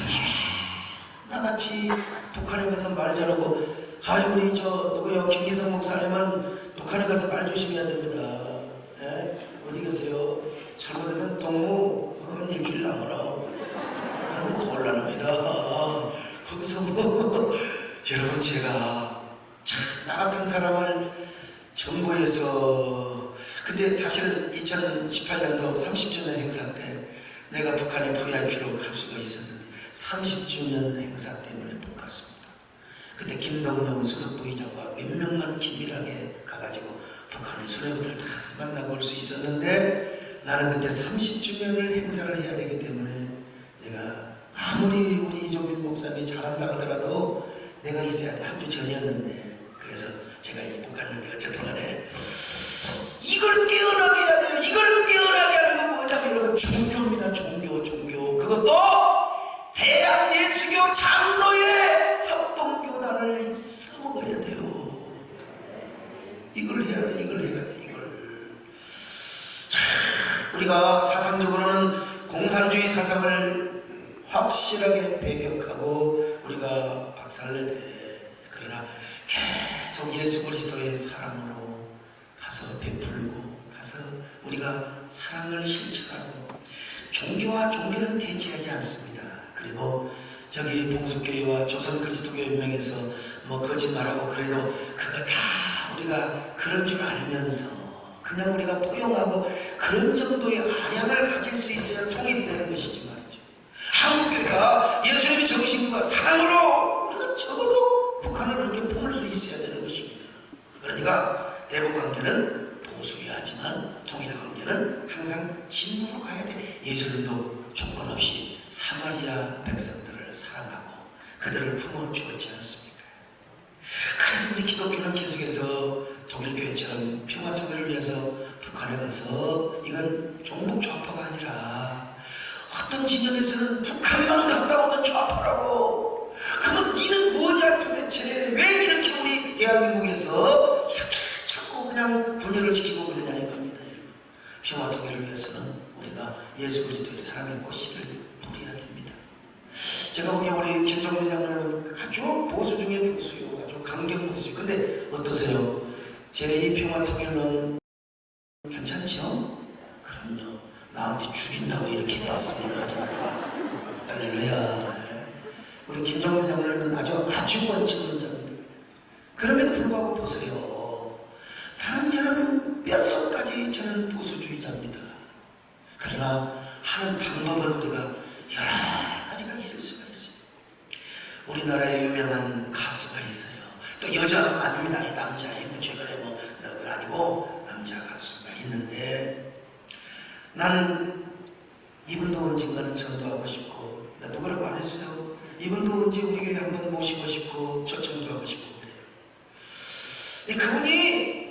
나같이 북한에 가서 말 잘하고 우리 누구요? 김기성 목사님은 북한에 가서 말 조심해야 됩니다. 어디 계세요? 잘못하면 동무 얘기를 나무라 여러분 곤란합니다. 거기서 여러분 제가 나 같은 사람을 정부에서 근데 사실은 2018년도 30주년 행사 때 내가 북한에 VIP로 갈 수가 있었는데 30주년 행사 때문에 못 갔습니다. 그때 김동영 수석 부의장과 몇 명만 긴밀하게 가가지고 북한의 수뇌부들 다 만나고 올 수 있었는데 나는 그때 30주년을 행사를 해야 되기 때문에 내가 아무리 우리 이종민 목사님이 잘한다 하더라도 내가 있어야 돼. 한 주 전이었는데 그래서 제가 이 북한을 내가 저동안에 이걸 깨어나게 해야 돼요. 이걸 깨어나게 하는 건 뭐냐면 여러분 종교입니다. 종교. 그것도 대한 예수교 장로의 합동교단을 쓰먹어야 돼요. 이걸 해야 돼. 우리가 사상적으로는 공산주의 사상을 확실하게 배격하고 우리가 박살내야 돼. 그러나 계속 예수 그리스도의 사랑으로 가서 베풀고 가서 우리가 사랑을 실천하고 종교와 종교는 대치하지 않습니다. 그리고 저기 봉숙교회와 조선 그리스도교 연맹에서 뭐 거짓말하고 그래도 그거 다 우리가 그런 줄 알면서 그냥 우리가 포용하고 그런 정도의 아량을 가질 수 있어야 통일이 되는 것이지 말이죠. 한국교회가 예수님의 정신과 사랑으로 우리가 적어도 북한을 그렇게 품을 수 있어야 되는 것입니다. 그러니까 대북 관계는 보수해야 하지만 통일 관계는 항상 진보로 가야 돼. 예수님도 조건 없이 사마리아 백성들을 사랑하고 그들을 품어주었지 않습니까? 그래서 우리 기독교는 계속해서 독일교회처럼 평화통일을 위해서 북한에 가서 이건 종북 좌파가 아니라 어떤 진영에서는 북한만 갔다 오면 좌파라고 그럼 니는 뭐냐 도대체 왜 이렇게 우리 대한민국에서 이렇게 자꾸 그냥 분열을 시키고 그러냐 이겁니다. 평화통일을 위해서는 우리가 예수 그리스도의 사랑의 꽃씨를 뿌려야 됩니다. 제가 보기에 우리 김정대 장로는 아주 보수 중에 보수요. 아주 강경 보수요. 근데 어떠세요? 제2평화통일론 괜찮죠? 그럼요. 나한테 죽인다고 이렇게 왔습니다. 할렐루야. 우리 김정대 장로는 아주 원칙론자입니다. 그럼에도 불구하고 보세요. 다른 여러분 뼛속까지 저는 보수주의자입니다. 그러나 하는 방법은 우리가 여러 가지가 있을 수가 있어요. 우리나라에 유명한 가수가 있어요. 또 여자 아닙니다. 남자에 뭐 최근에 뭐 아니고 남자 가수가 있는데 나는 이분도 언젠가는 전도하고 싶고 나 누구라고 안 했어요. 이분도 언제 우리 교회 한번 모시고 싶고 초청도 하고 싶고 그래요. 그분이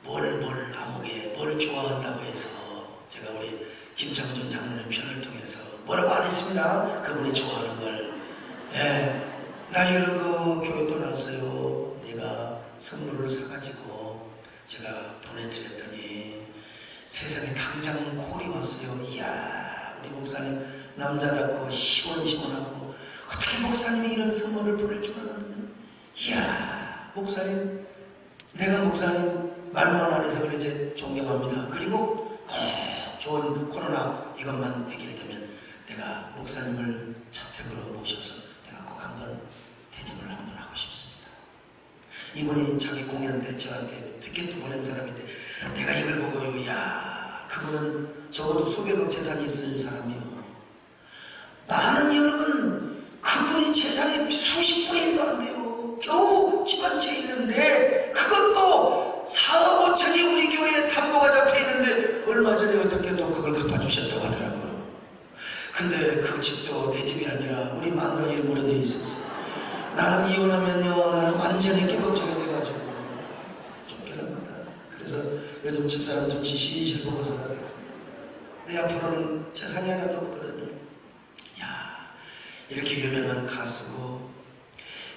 뭘 좋아한다고 해서 제가 우리 김창준 장로님 편을 통해서 뭐라고 안 했습니다. 그분이 좋아하는 걸 나 이런 거 교회 떠났어요. 내가 선물을 사가지고 제가 보내드렸더니 세상에 당장 콜이 왔어요. 이야 우리 목사님 남자답고 시원시원하고 어떻게 목사님이 이런 선물을 보낼 줄 알았느냐. 이야 목사님 내가 목사님 말만 안 해서 그러지 존경합니다. 그리고 좋은 코로나 이것만 해결되면 내가 목사님을 자택으로 모셔서 내가 꼭 한번 대접을 한번 하고 싶습니다. 이분이 자기 공연 때 저한테 티켓도 보낸 사람인데 내가 이걸 보고요, 야, 그분은 적어도 수백억 재산이 있을 사람이요. 나는 여러분 그분이 재산이 수십 분이 안 돼요. 겨우 집안채 있는데 그것도 4억 5천이 우리 교회에 담보가 잡혀 있는데 얼마 전에 어떻게 또 그걸 갚아주셨다고 하더라고요. 근데 그 집도 내 집이 아니라 우리 마누라 이름으로 되어 있었어요. 나는 이혼하면요, 나는 완전히 깨걱정이 돼가지고 쫓겨납니다. 그래서 요즘 집사람 좀 지실실 보고서 내 앞으로는 재산이 하나도 없거든요. 야, 이렇게 유명한 가수고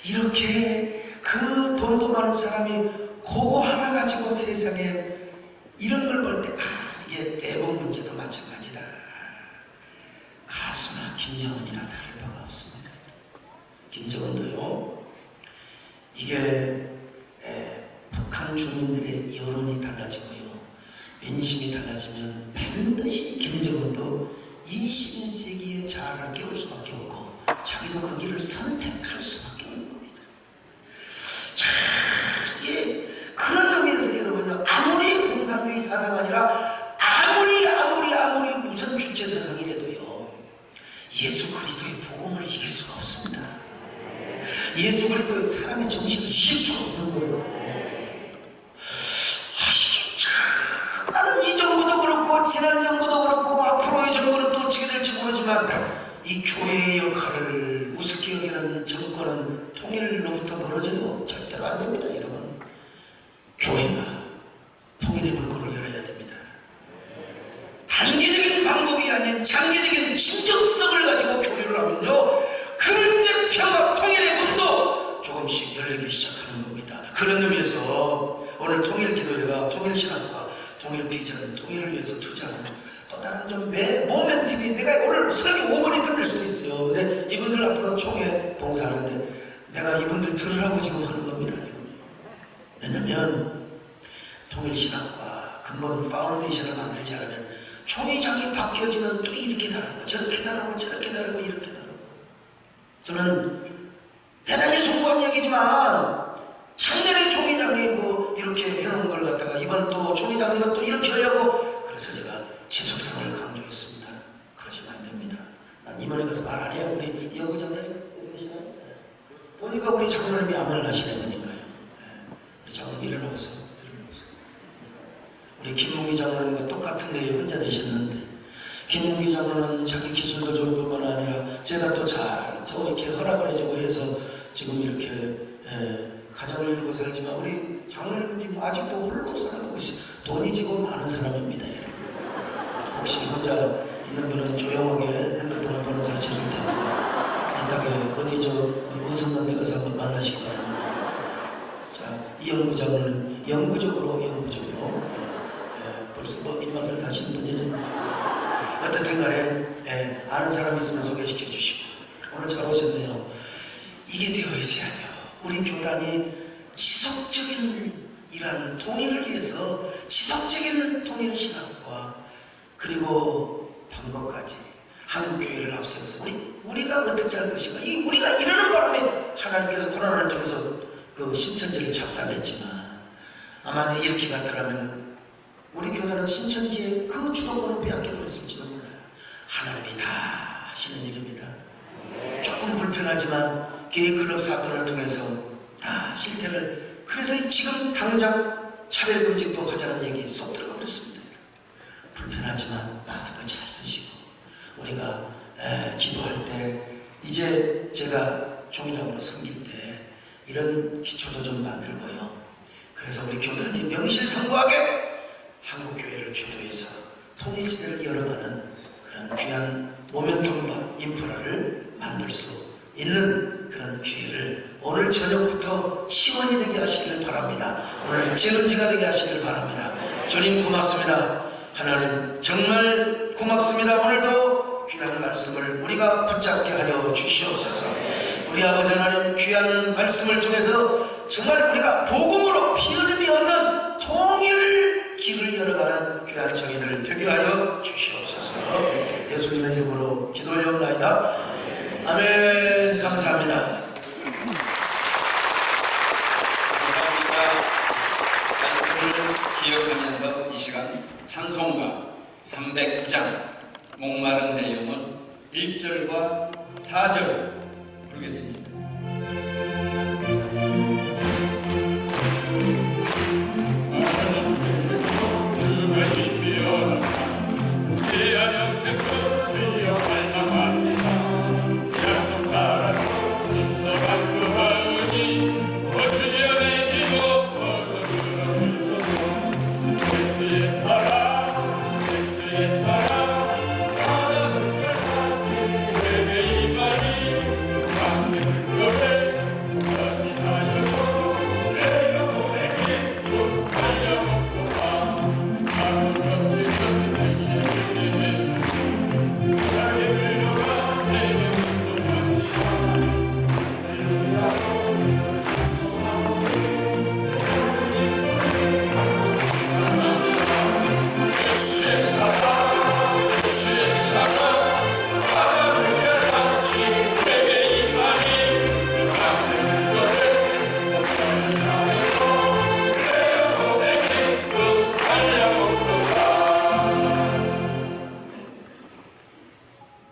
이렇게 그 돈도 많은 사람이 그거 하나 가지고 세상에 이런 걸 볼 때 이게 대본 문제도 마찬가지다. 가수나 김정은이나 다를 바가 없습니다. 김정은도요, 이게 북한 주민들의 여론이 달라지고요, 민심이 달라지면 반드시 김정은도 21세기의 자아를 깨울 수밖에 없고 자기도 그 길을 선택할 수밖에 없는 겁니다. 자, 이게 그런 의미에서 여러분요, 아무리 공산주의 사상 아니라 아무리 무슨 주체 세상이라도요, 예수 그리스도의 복음을 이길 수가 없습니다. 예수 그리스도의 사랑의 정신을 이길 수가 없는 거예요. 나는 이 정부도 그렇고 지난 정부도 그렇고 앞으로의 정부는 또 어떻게 될지 모르지만 이 교회의 역할을 우습게 여기는 정권은 통일로부터 멀어져요. 절대로 안 됩니다, 여러분. 교회가 통일의 물꼬를 열어야 됩니다. 단기적인 방법이 아닌 장기적인 진정성을 가지고 교류를 하면요, 그럴 때 평화 통일의 문도 조금씩 열리기 시작하는 겁니다. 그런 의미에서 오늘 통일기도회가 통일신학과 통일비전, 통일을 위해서 투자하는 또 다른 좀 모멘텀이, 내가 오늘 설교 5분이 끝날 수도 있어요. 근데 이분들 앞으로 총회 봉사하는데 내가 이분들 들으라고 지금 하는 겁니다. 왜냐면 통일신학과 근본 파운데이션을 만들지 않으면 총회장이 바뀌어지면 또 이렇게 다르고 저렇게 다르고 저렇게 다르고 이렇게 다르고, 저는 대단히 소소한 얘기지만 작년에 총회장이 뭐 이렇게 해놓은 걸 갖다가 이번 또 총회장님은 또 이렇게 하려고, 그래서 제가 지속성을 강조했습니다. 그러시면 안 됩니다. 난 이번에 가서 말 안 해요. 우리 이영구 장로님 어디 계시나요? 보니까 우리 장로님이 아멘을 하시는 거니까요. 우리 장로님 일어나보세요. 우리 김문기 장로님과 똑같은 데에 혼자 되셨는데, 김문기 장로는 자기 기술도 좋을 뿐만 아니라 제가 또 이렇게 허락을 해주고 해서 지금 이렇게 가정을 이루고 살지만, 우리 장로님은 지금 아직도 홀로 살아가고 있어요. 돈이 지금 많은 사람입니다. 혹시 혼자 있는 분은 조용하게 핸드폰을 번호 가르쳐 줄 테니까 이따가 어디 저 웃음는 데 가서 한번 만나시기 바랍니다. 자, 이영구 장로는 영구적으로 벌써 뭐 입맛을 다시는 분이 어쨌든 간에 아는 사람 있으면 소개시켜 주시고, 오늘 잘 오셨네요. 이게 되어 있어야 돼요. 우리 교단이 지속적인 이러한 통일을 위해서 지속적인 통일 신학과 그리고 방법까지 한국교회를 앞세워서 우리가 어떻게 할 것인가, 우리가 이러는 바람에 하나님께서 고난을 통해서 그 신천지를 작살냈지만, 아마 이렇게 갔더라면 우리 교단은 신천지의 그 주도권을 빼앗겨버렸을지도 몰라요. 하나님이 다 하시는 일입니다. 조금 불편하지만 게이클럽 사건을 통해서 다 실태를, 그래서 지금 당장 차별금지법 하자는 얘기 쏙 들어가 버렸습니다. 불편하지만 마스크 잘 쓰시고, 우리가 기도할 때, 이제 제가 총회장으로 섬길 때 이런 기초도 좀 만들고요. 그래서 우리 교단이 명실상부하게 한국교회를 주도해서 통일시대를 열어가는 그런 귀한 모멘텀과 인프라를 만들 수 있는 그런 기회를 오늘 저녁부터 시원이 되게 하시길 바랍니다. 오늘 재은지가 되게 하시길 바랍니다. 주님 고맙습니다. 하나님 정말 고맙습니다. 오늘도 귀한 말씀을 우리가 붙잡게 하여 주시옵소서. 우리 아버지 하나님, 귀한 말씀을 통해서 정말 우리가 복음으로 피흘림이 없는 통일 길을 열어가는 귀한 정의들을 되게 하여 주시옵소서. 예수님의 이름으로 기도 올려옵나이다. 아멘. 감사합니다. 말씀을 기억하면서 이 시간 찬송가 309장 목마른 내 영혼 1절과 4절 부르겠습니다.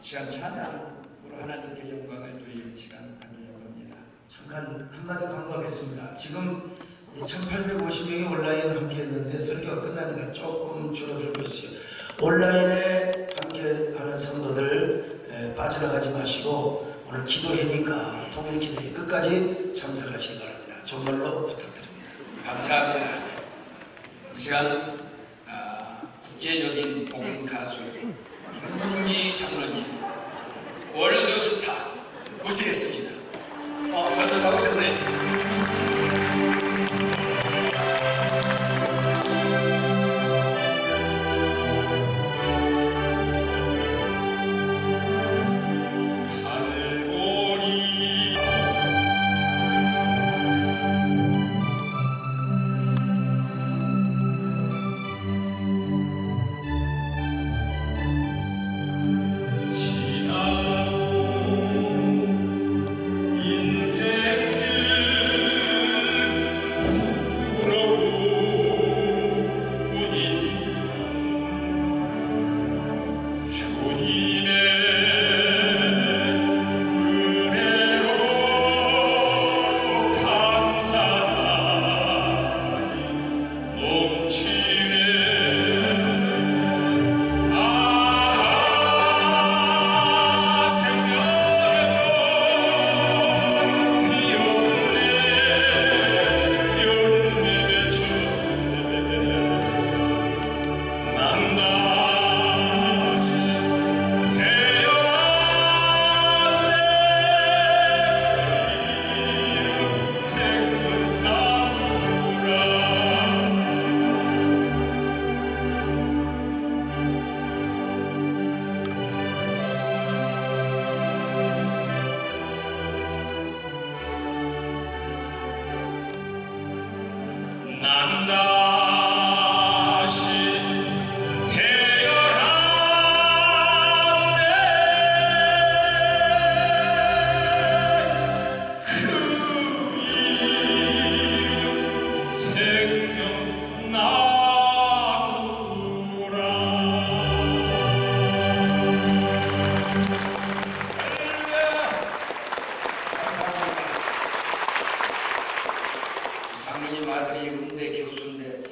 시간 찬양으로 하나님께 영광을 드리는 시간 가지려고 합니다. 잠깐 한마디 강조하겠습니다. 지금 1850명이 온라인 함께 했는데 설교가 끝나니까 조금 줄어들고 있어요. 온라인에 함께 하는 성도들 빠져나가지 마시고 오늘 기도회니까 통일 기도회 끝까지 참석하시기 바랍니다. 정말로 부탁드립니다. 감사합니다. 이 시간 국제적인 복음 가수 김문기 장로님 월드스타 모시겠습니다. 먼저 나오셨네. 장로님 아들이 음대 교수인데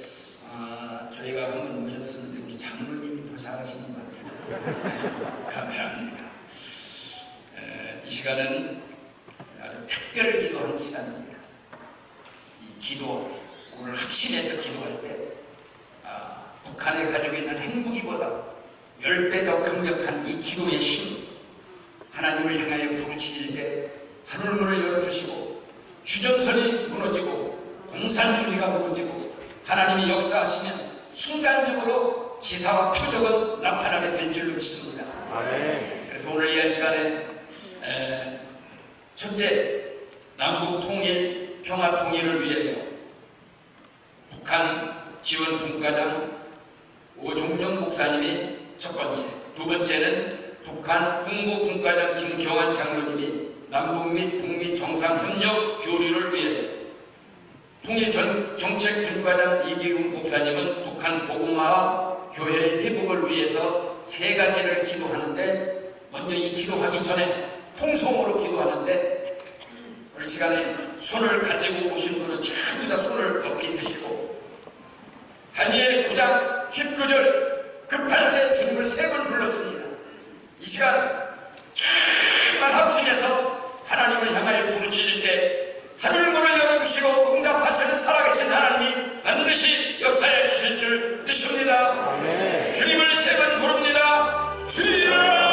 저희가 한번 모셨었는데 우리 장로님이 더 잘하시는 것 같아요. 감사합니다. 이 시간은 아주 특별 기도하는 시간입니다. 이 기도, 오늘 합심해서 기도할 때 북한이 가지고 있는 행복이보다 10배 더 강력한 이 기도의 힘, 하나님을 향하여 부르짖을 때 하늘문을 열어주시고 휴전선이 무너지고 공산주의가 무너지고 하나님이 역사하시면 순간적으로 기사와 표적은 나타나게 될 줄로 믿습니다. 그래서 오늘 이 시간에 첫째, 남북 통일, 평화 통일을 위하여 북한 지원 분과장 오종룡 목사님이 첫 번째, 두 번째는 북한 홍보 분과장 김경환 장로님이 남북 및 북미 정상협력 교류를 위해 통일정책분과장 이기훈 목사님은 북한 복음화 교회 회복을 위해서 세 가지를 기도하는데, 먼저 이 기도하기 전에 통성으로 기도하는데, 오늘 시간에 손을 가지고 오신 분은 전부 다 손을 높이 드시고, 다니엘 9장 19절 급할 때 주님을 3번 불렀습니다. 이 시간 정말 합심해서 하나님을 향하여 부르짖을 때 하늘 문을 열어주시고 응답하시는 살아계신 하나님이 반드시 역사해 주실 줄 믿습니다. 아멘. 주님을 3번 부릅니다. 주여!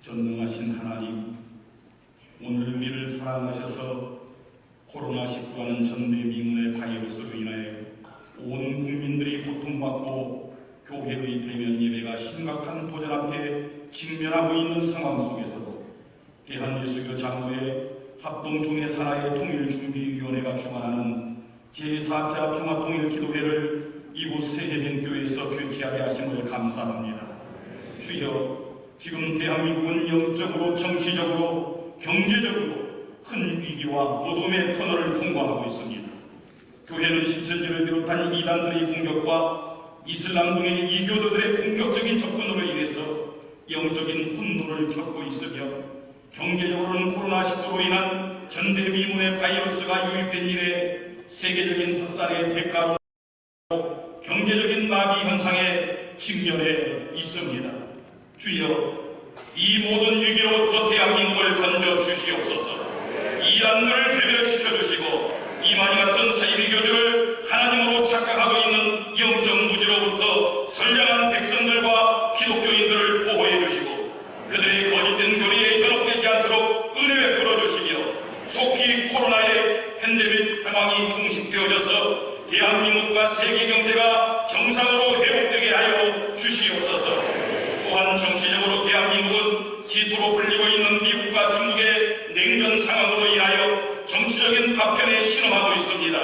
전능하신 하나님, 오늘 우리를 사랑하셔서 코로나19라는 전대미문의 바이러스로 인하여 온 국민들이 고통받고 교회의 대면 예배가 심각한 도전 앞에 직면하고 있는 상황 속에서도 대한예수교 장로회 합동종회산하의 통일준비위원회가 주관하는 제4차 평화통일기도회를 이곳 새해변교회에서 개최하게 하심을 감사합니다. 주여, 지금 대한민국은 영적으로, 정치적으로, 경제적으로 큰 위기와 어둠의 터널을 통과하고 있습니다. 교회는 신천지를 비롯한 이단들의 공격과 이슬람 등의 이교도들의 공격적인 접근으로 인해서 영적인 혼돈을 겪고 있으며, 경제적으로는 코로나19로 인한 전대미문의 바이러스가 유입된 이래 세계적인 확산의 대가로 경제적인 마비 현상에 직면해 있습니다. 주여, 이 모든 위기로부터 대한민국을 건져 주시옵소서. 이단들을 괴멸시켜 주시고 이만희 같은 사이비교주를 하나님으로 착각하고 있는 영적 무지로부터 선량한 백성들과 기독교인들을 보호해 주시고 그들의 거짓된 교리에 현혹되지 않도록 은혜 베풀어 주시며, 속히 코로나의 팬데믹 상황이 종식되어져서 대한민국과 세계 경제가 정상으로 회복되게 하여 주시옵소서. 또한 정치적으로 대한민국은 G2로 불리고 있는 미국과 중국의 냉전 상황으로 인하여 정치적인 파편에 신음하고 있습니다.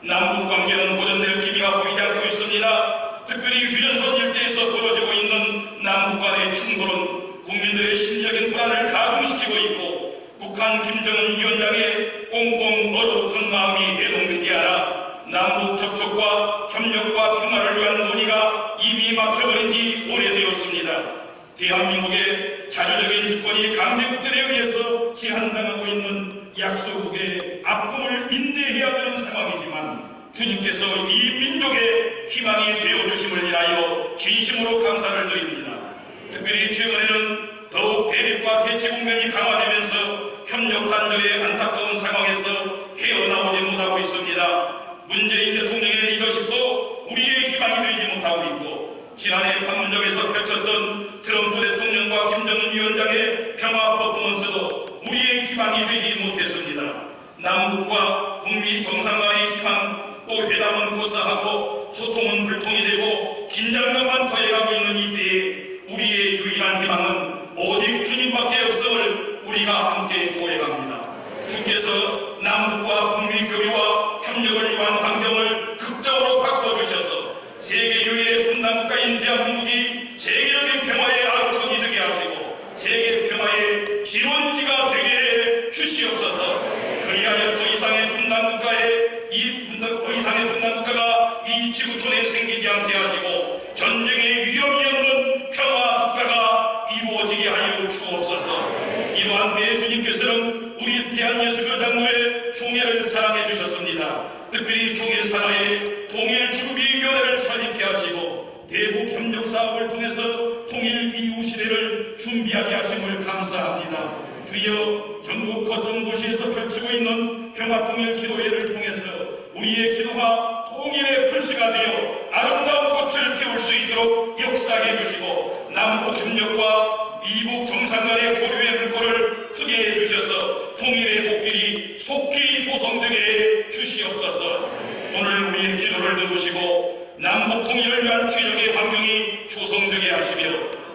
남북 관계는 호전될 기미가 보이지 않고 있습니다. 특별히 휴전선 일대에서 벌어지고 있는 남북 간의 충돌은 국민들의 심리적인 불안을 가중시키고 있고, 북한 김정은 위원장의 꽁꽁 얼어붙은 마음이 해동되지 않아 남북 접촉과 협력과 평화를 위한 논의가 이미 막혀버린 지 오래되었습니다. 대한민국의 자주적인 주권이 강대국들에 의해서 제한당하고 있는 약소국의 아픔을 인내해야 되는 상황이지만 주님께서 이 민족의 희망이 되어주심을 인하여 진심으로 감사를 드립니다. 특별히 최근에는 더욱 대립과 대치 국면이 강화되면서 협력 단절의 안타까운 상황에서 헤어나오지 못하고 있습니다. 문재인 대통령의 리더십도 우리의 희망이 되지 못하고 있고, 지난해 판문점에서 펼쳤던 트럼프 대통령과 김정은 위원장의 평화 퍼포먼스도 우리의 희망이 되지 못했습니다. 남북과 북미 정상 간의 희망, 또 회담은 고사하고 소통은 불통이 되고 긴장감만 더해가고 있는 이때에 우리의 유일한 희망은 오직 주님밖에 없음을 우리가 함께 고백합니다. 주께서 남북과 북미 교류와 협력을 위한 환경을 극적으로 바꿔주셔서 세계 유일의 분단국가인 대한민국이 세계적인 평화의 아이콘이 되게 하시고 세계 평화의 지원지가 되게 해 주시옵소서. 그리하여 더 이상의 분단국가가 이 지구촌에 생기지 않게 하시고 전쟁의 위협이 없는 평화 국가가 이루어지게 하여 주옵소서. 이러한 때에 주님께서는 우리 대한예수교 장로의 총회를 사랑해 주셨습니다. 특별히 총회 산하에 통일준비위원회를 설립케 하시고 대북 협력 사업을 통해서 통일 이후 시대를 준비하게 하심을 감사합니다. 주여, 전국 거점 도시에서 펼치고 있는 평화통일 기도회를 통해서 우리의 기도가 통일의 불씨가 되어 아름다운 꽃을 피울 수 있도록 역사해 주시고 남북 협력과 이북 정상 간의 교류의 물꼬를 트게 해 주셔서 통일의 꽃길이 속히 조성되게 해 주시옵소서. 오늘 우리의 기도를 들으시고 남북 통일을 위한 최적의 환경이 조성되게 하시며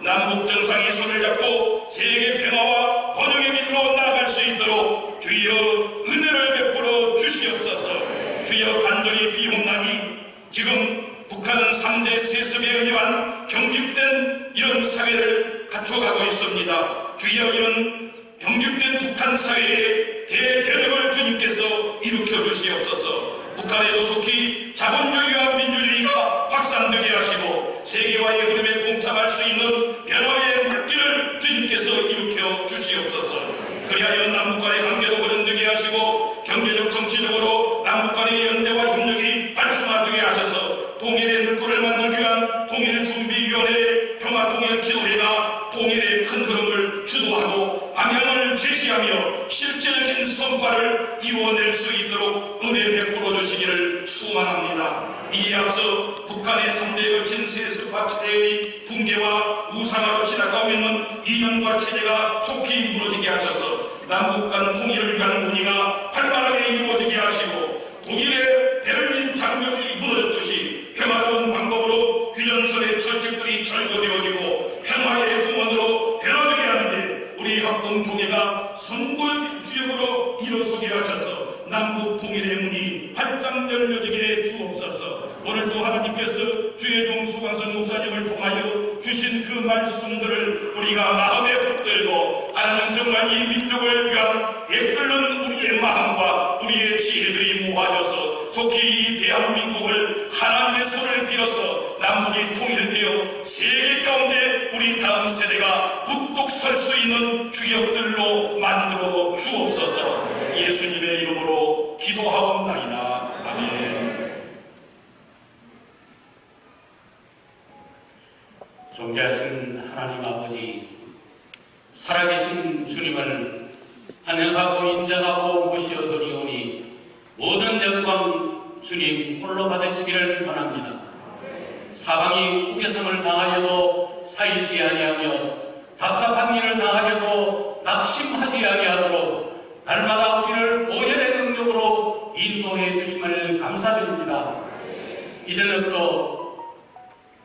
남북 정상이 손을 잡고 세계 평화와 번영의 길로 나아갈 수 있도록 주여 은혜를 베풀어 주시옵소서. 주여, 간절히 비옵나니 지금 북한은 3대 세습에 의한 경직된 이런 사회를 갖춰가고 있습니다. 주여, 이런 경직된 북한 사회에 대변혁을 주님께서 일으켜 주시옵소서. 북한에도 속히 자본주의와 민주주의가 확산되게 하시고 세계화의 흐름에 동참할 수 있는 변화의 물길을 주님께서 일으켜 주시옵소서. 그리하여 남북 간의 관계도 고전되게 하시고 경제적 정치적으로 남북 간의 연대와 협력이 활성화되게 하셔서 통일의 물꼬를 만들기 위한 통일준비위원회 평화통일기도회가 통일의 큰 흐름을 주도하고 방향을 제시하며 실질적인 성과를 이루어낼 수 있도록 은혜 베풀어 주시기를 소망합니다. 이에 앞서 북한의 3대에 걸친 세습화 체제의 붕괴와 우상화로 지나가고 있는 이념과 체제가 속히 무너지게 하셔서 남북 간 통일을 위한 문의가 활발하게 이루어지게 하시고 통일의 베를린 장벽이 무너졌듯이 평화로운 방법으로 휴전선의 철책들이 철거되어지고 평화의 공원으로 변화되게 하는데 우리 합동총회가 선골 주역으로 일어서게 하셔서 남북 통일의 문이 활짝 열려지게 주옵소서. 오늘도 하나님께서 주의 종 수광선 목사님을 통하여 주신 그 말씀들을 우리가 마음에 붙들고 하나님 정말 이 민족을 위한 애끓는 우리의 마음과 우리의 지혜들이 모아져서 속히 이 대한민국을 하나님의 손을 빌어서 남북이 통일되어 세계 가운데 우리 다음 세대가 우뚝 설 수 있는 주역들로 만들어 주옵소서. 예수님의 이름으로 기도하옵나이다. 아멘. 존귀하신 하나님 아버지, 살아계신 주님을 환영하고 인정하고 모시어드리오니 모든 영광 주님 홀로 받으시기를 원합니다. 사방이 우겨성을 당하여도 사이지 아니하며 답답한 일을 당하여도 낙심하지 아니하도록 날마다 우리를 보혈의 능력으로 인도해 주심을 감사드립니다. 이제는 또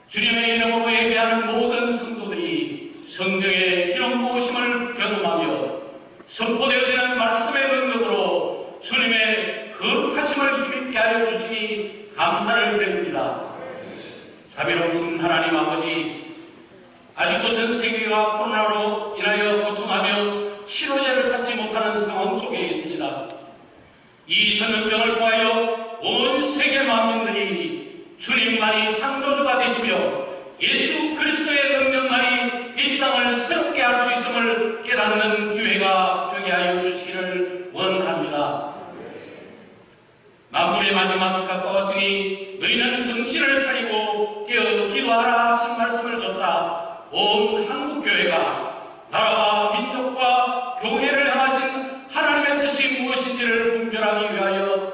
주님의 이름으로 예배하는 모든 성도들이 성경의 기름 부으심을 경험하며 선포되어지는 말씀의 능력으로 주님의 거룩하심을 힘있게 하여 주시니 감사를 드립니다. 자비로우신 하나님 아버지, 아직도 전 세계가 코로나로 인하여 고통하며 치료제를 찾지 못하는 상황 속에 있습니다. 이 전염병을 통하여 온 세계 만민들이 주님만이 창조주가 되시며 예수 그리스도의 능력만이 이 땅을 새롭게 할 수 있음을 깨닫는 기회가 되게 하여 주시기를 원합니다. 만물의 마지막이 가까웠으니 너희는 정신을 차리고 깨어 기도하라 하신 말씀을 쫓아 온 한국교회가 나라와 민족과 교회를 향하신 하나님의 뜻이 무엇인지를 분별하기 위하여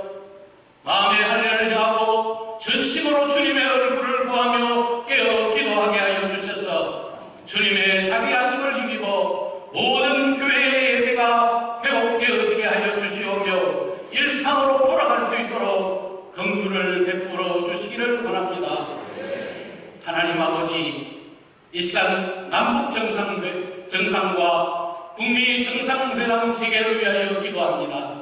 마음의 할례를 행하고 전심으로 주님의 얼굴을 구하며 깨어 기도하게 하여 주셔서 주님의 자비 하심을 힘입어 모든 교회의 예배가 회복되어지게 하여 주시오며 일상으로 돌아갈 수 있도록 긍휼을 베풀어 주시기를 원합니다. 하나님 아버지, 이 시간 남북 정상과 북미 정상회담 재개를 위하여 기도합니다.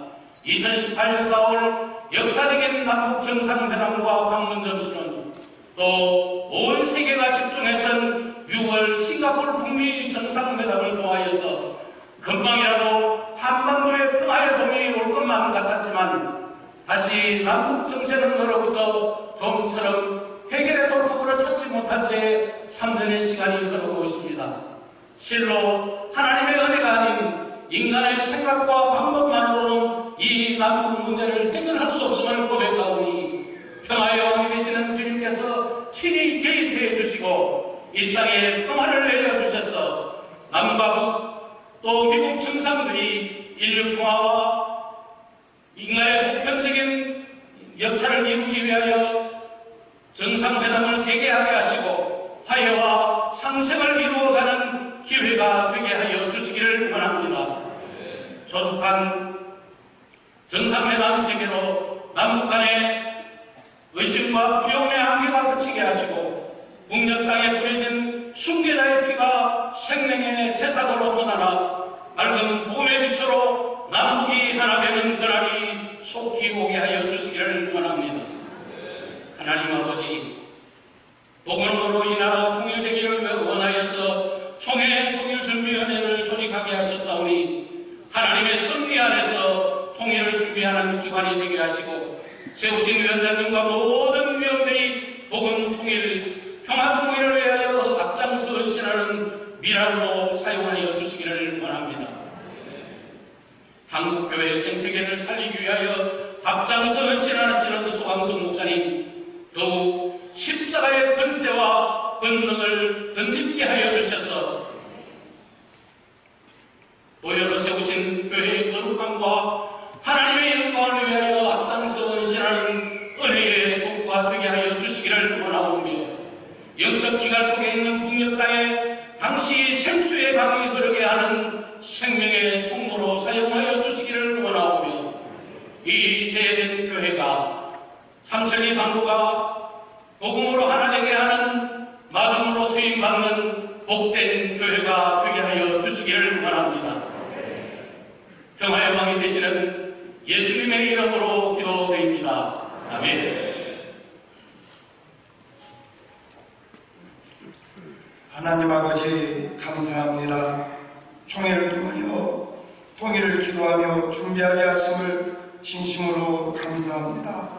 2018년 4월 역사적인 남북 정상회담과 방문 점수는 또 온 세계가 집중했던 6월 싱가포르 북미 정상회담을 통하여서 금방이라도 한반도의 평화의 봄이 올 것만 같았지만 다시 남북 정세는으로부터 좀처럼 해결의 돌파구를 찾지 못한 채 3년의 시간이 흐르고 있습니다. 실로 하나님의 은혜가 아닌 인간의 생각과 방법만으로는 이 남북 문제를 해결할 수 없음을 고백하오니 평화의 왕이 되시는 주님께서 친히 개입해 주시고 이 땅에 평화를 내려주셔서 남과 북 또 미국 정상들이 인류 평화와 인간의 보편적인 역사를 이루기 위하여 정상회담을 재개하게 하시고 화해와 상생을 이루어가는 기회가 되게 하여 주시기를 원합니다. 조속한 정상회담 재개로 남북 간의 의심과 두려움의 한계가 그치게 하시고 북녘 땅에 뿌려진 순교자의 피가 생명의 새싹으로 돋아나 밝은 복음의 빛으로 남북이 하나 되는 그날이 속히 오게 하여 주시기를 원합니다. 하나님 아버지, 복음으로 이 나라 통일되기를 원하여서 총회 통일준비위원회를 조직하게 하셨사오니 하나님의 섭리 안에서 통일을 준비하는 기관이 되게 하시고 세우신 위원장님과 모든 위원들이 복음 통일, 평화 통일을 위하여 앞장서 헌신하는 미랄로 사용하여 주시기를 원합니다. 한국교회의 생태계를 살리기 위하여 앞장서 헌신하시는 소강성 목사님, 더욱 십자가의 권세와 권능을 덧입게 하여 주셔서 보혈로 세우신 교회의 거룩함과 하나님의 영광을 위하여 앞장서 헌신하는 은혜의 도구가 되게 하여 주시기를 원하오며 영적 기갈 속에 있는 북녘 땅에 당시 생수의 강이 흐르게 하는 생명의 통로로 사용하여 주시기를 원하오며 이 세된 교회가 삼천리 방구가 복음으로 하나 되게 하는 마중으로 쓰임받는 복된 교회가 되게 하여 주시기를 원합니다. 평화의 왕이 되시는 예수님의 이름으로 기도드립니다. 아멘. 하나님 아버지 감사합니다. 총회를 통하여 통일을 기도하며 준비하게 하심을 진심으로 감사합니다.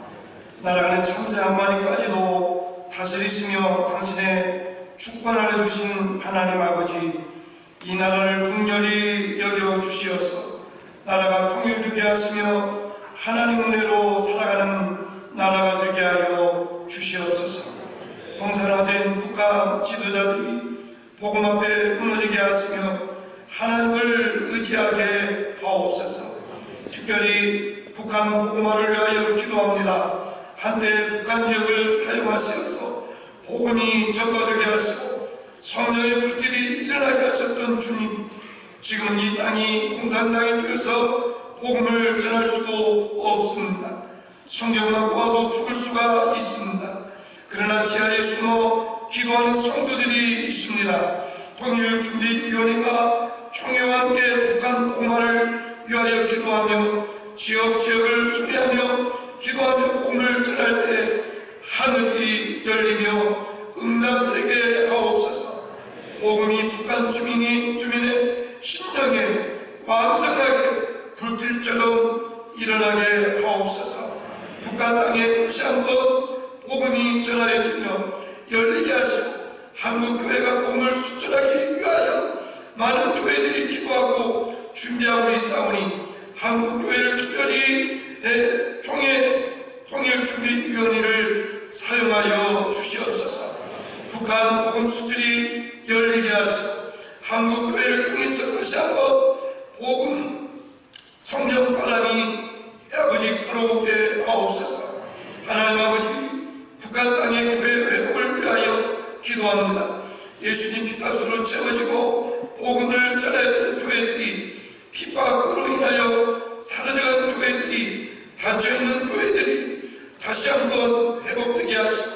날아가는 참새 한 마리까지도 다스리시며 당신의 주권 아래 두신 하나님 아버지, 이 나라를 긍휼히 여겨 주시어서 나라가 통일되게 하시며 하나님 은혜로 살아가는 나라가 되게 하여 주시옵소서. 공산화된 북한 지도자들이 복음 앞에 무너지게 하시며 하나님을 의지하게 하옵소서. 특별히 북한 복음화를 위하여 기도합니다. 한때 북한 지역을 사용하시어서 복음이 전파되게 하시고 성령의 불길이 일어나게 하셨던 주님, 지금은 이 땅이 공산당이 되어서 복음을 전할 수도 없습니다. 성경만 보아도 죽을 수가 있습니다. 그러나 지하에 숨어 기도하는 성도들이 있습니다. 통일준비위원회가 총회와 함께 북한 복음화를 위하여 기도하며 지역을 수리하며 기도하며 복음을 전할 때 하늘이 열리며 응답되게 하옵소서. 복음이 북한 주민의 심령에 왕성하게 불길처럼 일어나게 하옵소서. 북한 땅에 다시 한번 복음이 전하여지며 열리게 하시고 한국교회가 복음을 수출하기 위하여 많은 교회들이 기도하고 준비하고 있사오니 한국 교회를 특별히 통일준비위원회를 사용하여 주시옵소서. 북한 복음 수질이 열리게 하시고 한국 교회를 통해서 다시 한번 복음 성령 바람이 아버지 불어오게 하옵소서. 하나님 아버지, 북한 땅의 교회 회복을 위하여 기도합니다. 예수님 피값으로 채워지고 복음을 전했던 교회들이 핍박으로 인하여 사라져간 교회들이 닫혀있는 교회들이 다시 한번 회복되게 하시고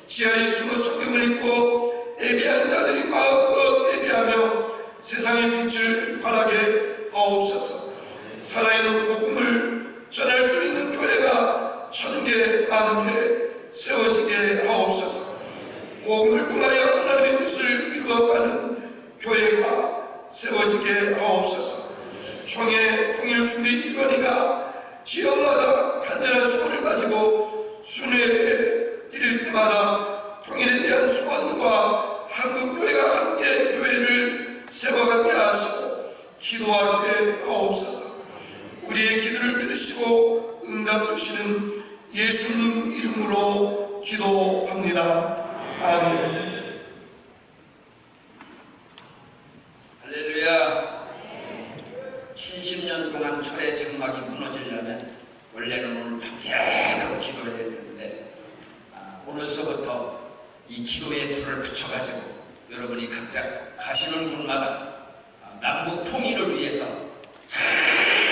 지하에 숨어 성경을 읽고 예배하는 자들이 마음껏 예배하며 세상의 빛을 발하게 하옵소서. 살아있는 복음을 전할 수 있는 교회가 1000개, 10,000개 세워지게 하옵소서. 복음을 통하여 하나님의 뜻을 이루어가는 교회가 세워지게 하옵소서. 총회 통일준비위원회가 지역마다 간절한 소원을 가지고 순회에 드릴 때마다 통일에 대한 소원과 한국교회가 함께 교회를 세워가게 하시고 기도하게 하옵소서. 우리의 기도를 들으시고 응답 주시는 예수님 이름으로 기도합니다. 아멘. 할렐루야. 70년 동안 철의 장막이 무너지려면 원래는 오늘 밤새도록 기도해야 되는데 오늘서부터 이 기도의 불을 붙여가지고 여러분이 각자 가시는 곳마다 남북 통일을 위해서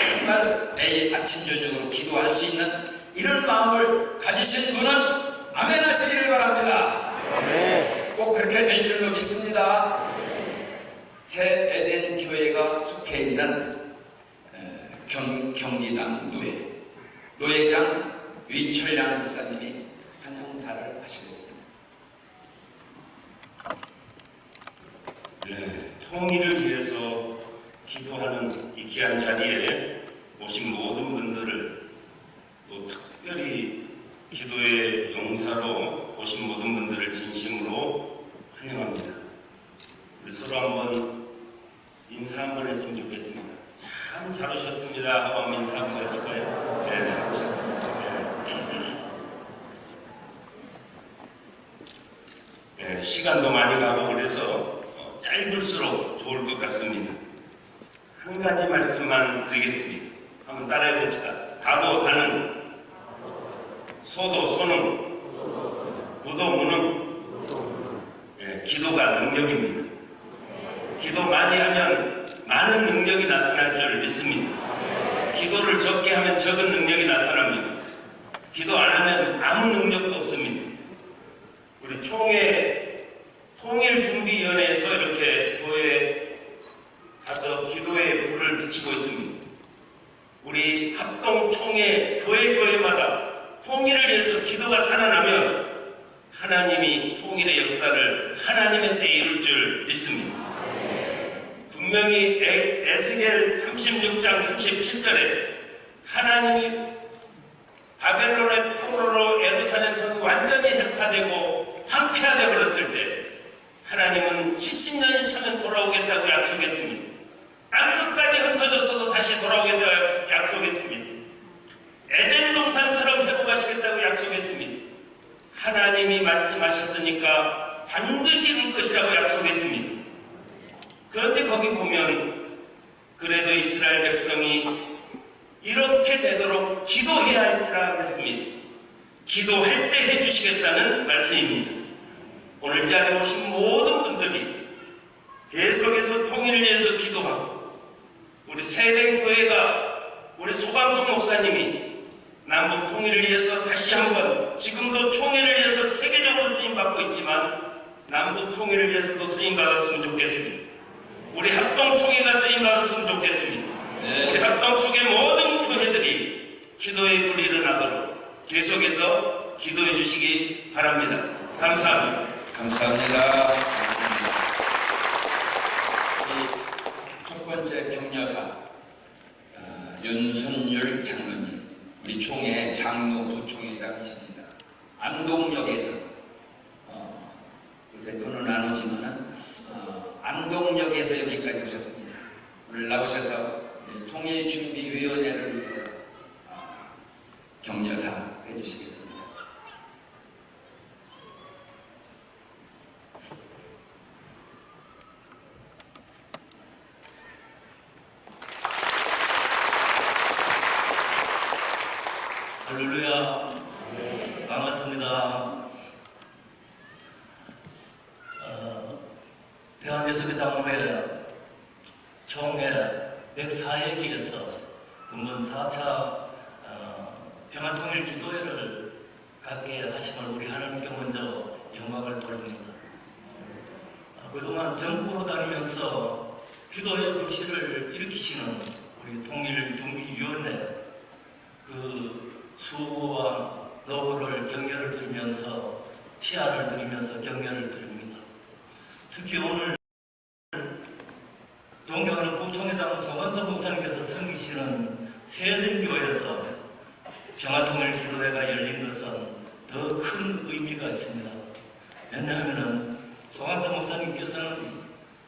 정말 매일 아침 저녁으로 기도할 수 있는 이런 마음을 가지신 분은 아멘 하시기를 바랍니다. 꼭 그렇게 될 줄로 믿습니다. 새 에덴 교회가 속해 있는 경리당 노회장 위철량 목사님이 환영사를 하시겠습니다. 네, 통일을 위해서 기도하는 이 귀한 자리에 오신 모든 분들을 또 특별히 기도의 용사로 오신 모든 분들을 진심으로 환영합니다. 우리 서로 한번 인사 한번 했으면 좋겠습니다. 참 잘 오셨습니다 하고 한번 인사 한번 해줄까요? 네, 잘 오셨습니다. 네, 시간도 많이 가고 그래서 짧을수록 좋을 것 같습니다. 한 가지 말씀만 드리겠습니다. 한번 따라해 봅시다. 다도 다능, 소도 소능, 무도 무능. 네, 기도가 능력입니다. 기도 많이 하면 많은 능력이 나타날 줄 믿습니다. 기도를 적게 하면 적은 능력이 나타납니다. 기도 안 하면 아무 능력도 없습니다. 우리 통일준비위원회에서 이렇게 교회에 가서 기도의 불을 비치고 있습니다. 우리 합동총회 교회마다 통일을 위해서 기도가 살아나면 하나님이 통일의 역사를 하나님의 때에 이룰 줄 믿습니다. 분명히 에스겔 36장 37절에 하나님이 바벨론의 포로로 예루살렘 성 완전히 해파되고 황폐화되어 버렸을 때 하나님은 70년이 차면 돌아오겠다고 약속했습니다. 땅끝까지 흩어졌어도 다시 돌아오겠다고 약속했습니다. 에덴 동산처럼 회복하시겠다고 약속했습니다. 하나님이 말씀하셨으니까 반드시 이룰 것이라고 약속했습니다. 그런데 거기 보면 그래도 이스라엘 백성이 이렇게 되도록 기도해야 할지라 했습니다. 기도할 때 해주시겠다는 말씀입니다. 오늘 이 자리에 오신 모든 분들이 계속해서 통일을 위해서 기도하고 우리 세蓮교회가 우리 소강성 목사님이 남북 통일을 위해서 다시 한번 지금도 총회를 위해서 세계적으로 쓰임받고 있지만 남북 통일을 위해서도 쓰임받았으면 좋겠습니다. 우리 합동총회가 쓰임받았으면 좋겠습니다. 우리 합동총회 모든 교회들이 기도의 불이 일어나도록 계속해서 기도해 주시기 바랍니다. 감사합니다. 감사합니다. 첫 번째 격려사 윤선율 장로님, 우리 총회 장로 부총회장이십니다. 안동역에서 요새 눈은 안 오지만은 안동 안동역에서 여기까지 오셨습니다. 오늘 나오셔서 통일준비위원회를 격려사 해주시겠습니다. 할렐루야. 반갑습니다. 대한예수교장로회 총회 104회기에서 금번 4차 평화통일 기도회를 갖게 하심을 우리 하나님께 먼저 영광을 돌립니다. 그동안 전국으로 다니면서 기도회 불씨를 일으키시는 우리 통일준비위원회 그 수고와 노고를 격려를 드리면서 치아를 드리면서 격려를 드립니다. 특히 오늘 존경하는 부총회장 송원석 목사님께서 섬기시는 세대교회에서 평화통일 기도회가 열린 것은 더 큰 의미가 있습니다. 왜냐하면 송원석 목사님께서는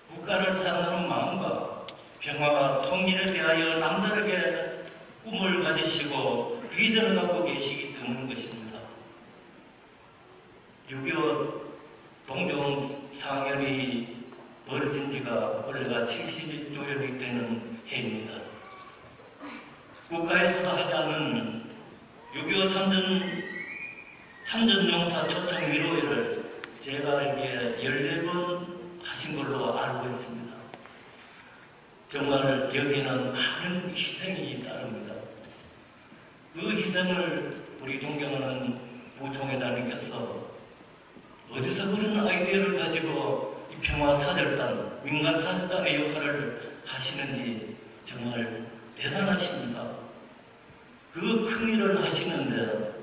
국가를 사랑하는 마음과 평화와 통일에 대하여 남다르게 꿈을 가지시고 비전을 갖고 계시기 때문인 것입니다. 6.25 동종 상현이 벌어진 지가 올해가 70조년이 되는 해입니다. 국가에서도 하지 않은 6.25 참전용사 초청 위로회를 제가 알기에 14번 하신 걸로 알고 있습니다. 정말 여기에는 많은 희생이 따릅니다. 그 희생을 우리 존경하는 부총회장님께서 어디서 그런 아이디어를 가지고 이 평화사절단, 민간사절단의 역할을 하시는지 정말 대단하십니다. 그 큰 일을 하시는데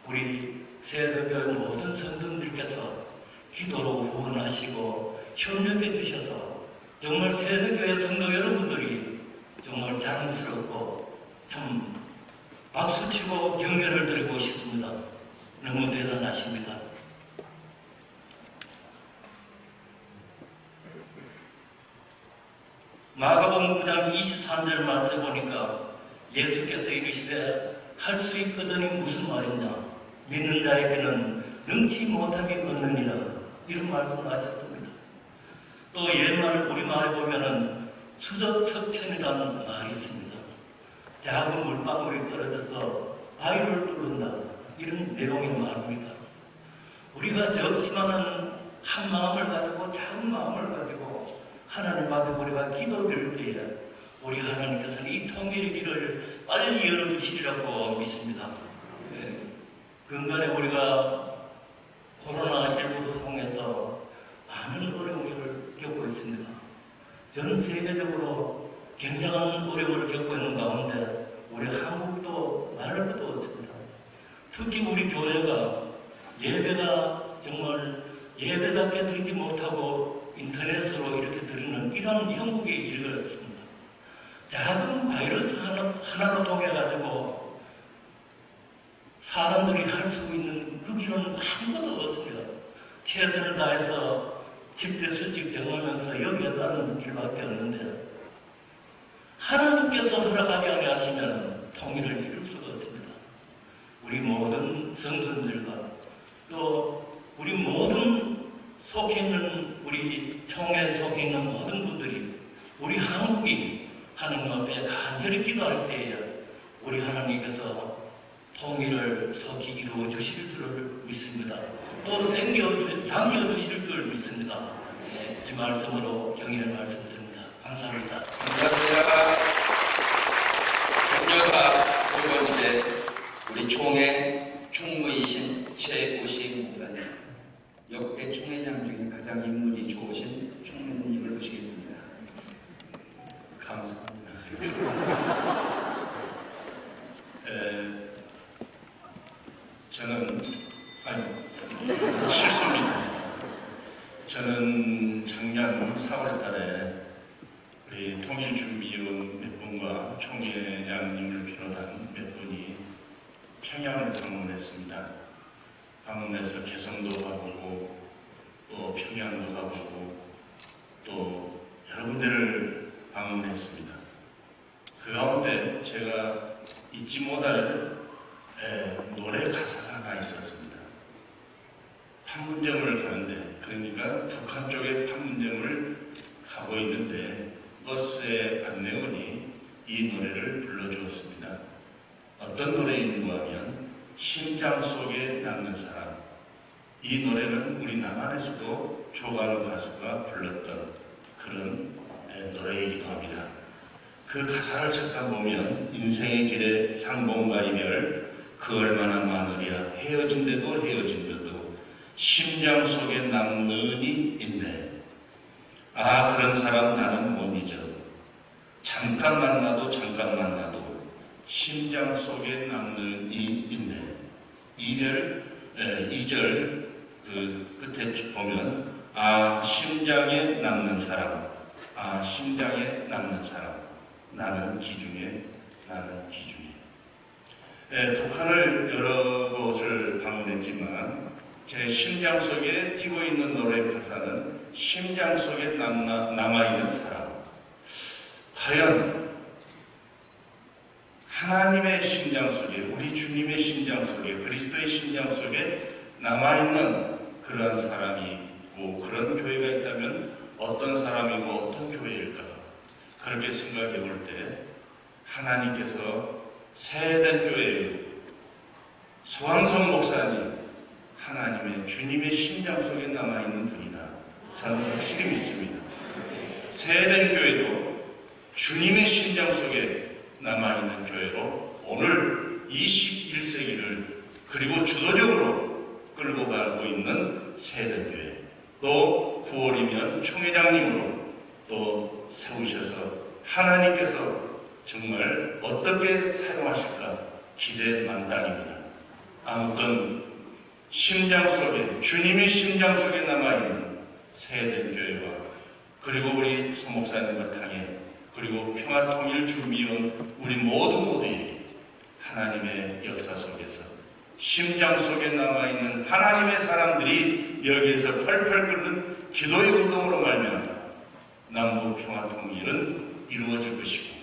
우리 세대교회 모든 성도님들께서 기도로 후원하시고 협력해 주셔서 정말 세대교회 성도 여러분들이 정말 자랑스럽고 참 박수치고 격려를 드리고 싶습니다. 너무 대단하십니다. 마가복음 9장 23절 말씀 보니까 예수께서 이르시되 할 수 있거든이 무슨 말이냐, 믿는 자에게는 능치 못함이 없느니라, 이런 말씀을 하셨습니다. 또 옛말 우리말에 보면은 수적석천이라는 말이 있습니다. 작은 물방울이 떨어져서 바위를 뚫는다, 이런 내용의 말입니다. 우리가 적지만은 한 마음을 가지고, 작은 마음을 가지고 하나님 앞에 우리가 기도드릴 때에 우리 하나님께서는 이 통일의 길을 빨리 열어주시리라고 믿습니다. 근간에 우리가 코로나19를 통해서 많은 어려움을 겪고 있습니다. 전 세계적으로 굉장한 어려움을 겪고 있는 가운데 우리 한국도 말할 것도 없습니다. 특히 우리 교회가 예배가 정말 예배답게 드리지 못하고 인터넷으로 이렇게 드리는 이런 형국에 이르렀습니다. 작은 바이러스 하나로 통해가지고 사람들이 할 수 있는 그 길은 아무것도 없습니다. 최선을 다해서 집대수직 정하면서 여기에 따른 길밖에 없는데 하나님께서 허락하지 아니하시면 통일을 이룰 수가 없습니다. 우리 모든 성도들과 또 우리 모든 속해 있는 우리 총회에 속해 있는 모든 분들이 우리 한국이 하나님 앞에 간절히 기도할 때에 우리 하나님께서 통일을 속히 이루어 주실 줄 믿습니다. 또 당겨주실 줄 믿습니다. 이 말씀으로 경의를 말씀드립니다. 감사합니다. 감사합니다. 격려사 두 번째 우리 총회 총무이신 최우식 목사님, 역대 총회장 중에 가장 인물이 좋으신 총무님을 모시겠습니다. 감사합니다. 저는 실수입니다. 저는 작년 4월 달에 우리 통일준비위원 몇 분과 총회장님을 비롯한 몇 분이 평양을 방문했습니다. 방문해서 개성도 가보고 또 평양도 가보고 또 여러 군데를 방문했습니다. 그 가운데 제가 잊지 못할 노래 가사가 하나 있었습니다. 판문점을 가는데, 그러니까 북한 쪽에 판문점을 가고 있는데 버스의 안내원이 이 노래를 불러주었습니다. 어떤 노래인가 하면 심장 속에 남는 사람. 이 노래는 우리 남한에서도 조관우 가수가 불렀던 그런 노래이기도 합니다. 그 가사를 잠깐 보면 인생의 길에 상봉과 이별 그 얼마나 많으랴 헤어진데도 헤어진데도 심장 속에 남는 이 있네. 아 그런 사람 나는 못 잊어. 잠깐 만나도 잠깐 만나도 심장 속에 남는 이 있네. 2절 그 끝에 보면 아 심장에 남는 사람, 아 심장에 남는 사람, 나는 기중에, 나는 기중에. 북한을 여러 곳을 방문했지만 제 심장 속에 뛰고 있는 노래 가사는 심장 속에 남아있는 사람. 과연 하나님의 심장 속에, 우리 주님의 심장 속에, 그리스도의 심장 속에 남아있는 그런 사람이 있고 그런 교회가 있다면 어떤 사람이고 어떤 교회일까? 그렇게 생각해 볼 때 하나님께서 세된 교회 소왕성 목사님 하나님의 주님의 심장 속에 남아있는 분이다. 저는 확실히 믿습니다. 세된 교회도 주님의 심장 속에 남아있는 교회로 오늘 21세기를 그리고 주도적으로 끌고 가고 있는 세된 교회, 또 9월이면 총회장님으로 또 세우셔서 하나님께서 정말 어떻게 사용하실까 기대 만땅입니다. 아무튼 심장 속에, 주님의 심장 속에 남아있는 세된 교회와 그리고 우리 소 목사님과 당에 그리고 평화통일 준비원 우리 모두에게 하나님의 역사 속에서 심장 속에 남아있는 하나님의 사람들이 여기에서 펄펄 끓는 기도의 운동으로 말미암아 남북 평화통일은 이루어질 것이고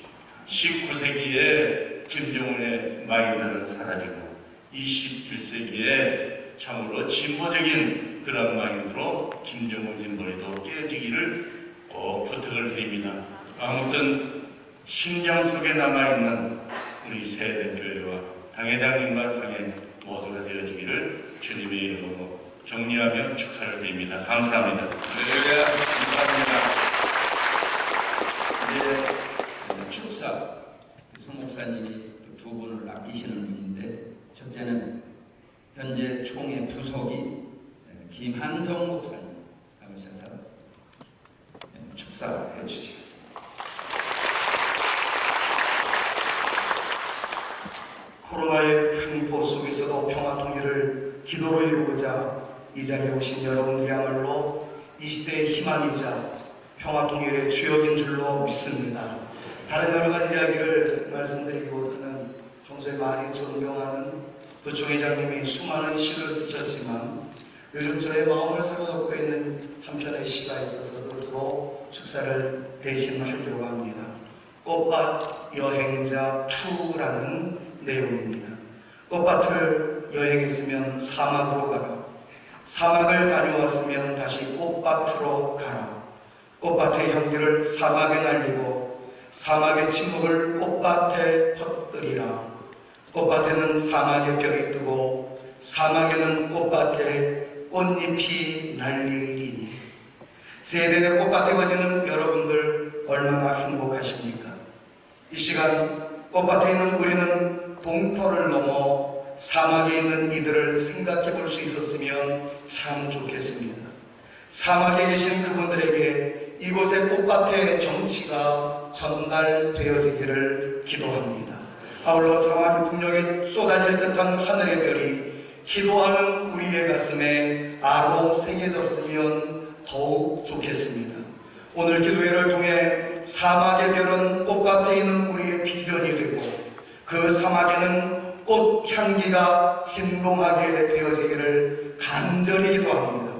19세기에 김정은의 마인드는 사라지고 21세기에 참으로 진보적인 그런 마인드로 김정은 인물도 깨지기를 꼭 부탁을 드립니다. 아무튼 심장 속에 남아있는 우리 세대 교회와 당회장님과 당회 모두가 되어지기를 주님의 이름으로 격려하며 축하를 드립니다. 감사합니다. 네, 감사합니다. 이제 축사 송 목사님이 두 분을 아끼시는 분인데 첫째는 현재 총회 부속이 김한성 목사님 나오셔서 축사해 주시겠습니다. 코로나의 횡포 속에서도 평화통일을 기도로 이루고자 이 자리에 오신 여러분들이야말로 이 시대의 희망이자 평화통일의 주역인 줄로 믿습니다. 다른 여러 가지 이야기를 말씀드리기보다는 평소에 많이 존경하는 부총회장님이 수많은 시를 쓰셨지만 요즘 저의 마음을 사로잡고 있는 한편의 시가 있어서 그것으로 축사를 대신하려고 합니다. 꽃밭 여행자 2라는 내용입니다. 꽃밭을 여행했으면 사막으로 가라. 사막을 다녀왔으면 다시 꽃밭으로 가라. 꽃밭의 향기를 사막에 날리고 사막의 침묵을 꽃밭에 퍼뜨리라. 꽃밭에는 사막의 벽이 뜨고 사막에는 꽃밭에 꽃잎이 날리리니. 세대의 꽃밭에 거지는 여러분들 얼마나 행복하십니까? 이 시간 꽃밭에 있는 우리는 동토를 넘어 사막에 있는 이들을 생각해 볼 수 있었으면 참 좋겠습니다. 사막에 계신 그분들에게 이곳의 꽃밭의 정치가 전달되어지기를 기도합니다. 아울러 사막의 풍경에 쏟아질 듯한 하늘의 별이 기도하는 우리의 가슴에 아로 새겨졌으면 더욱 좋겠습니다. 오늘 기도회를 통해 사막의 별은 꽃밭에 있는 우리의 비전이 되고 그 사막에는 꽃 향기가 진동하게 되어지기를 간절히 기도합니다.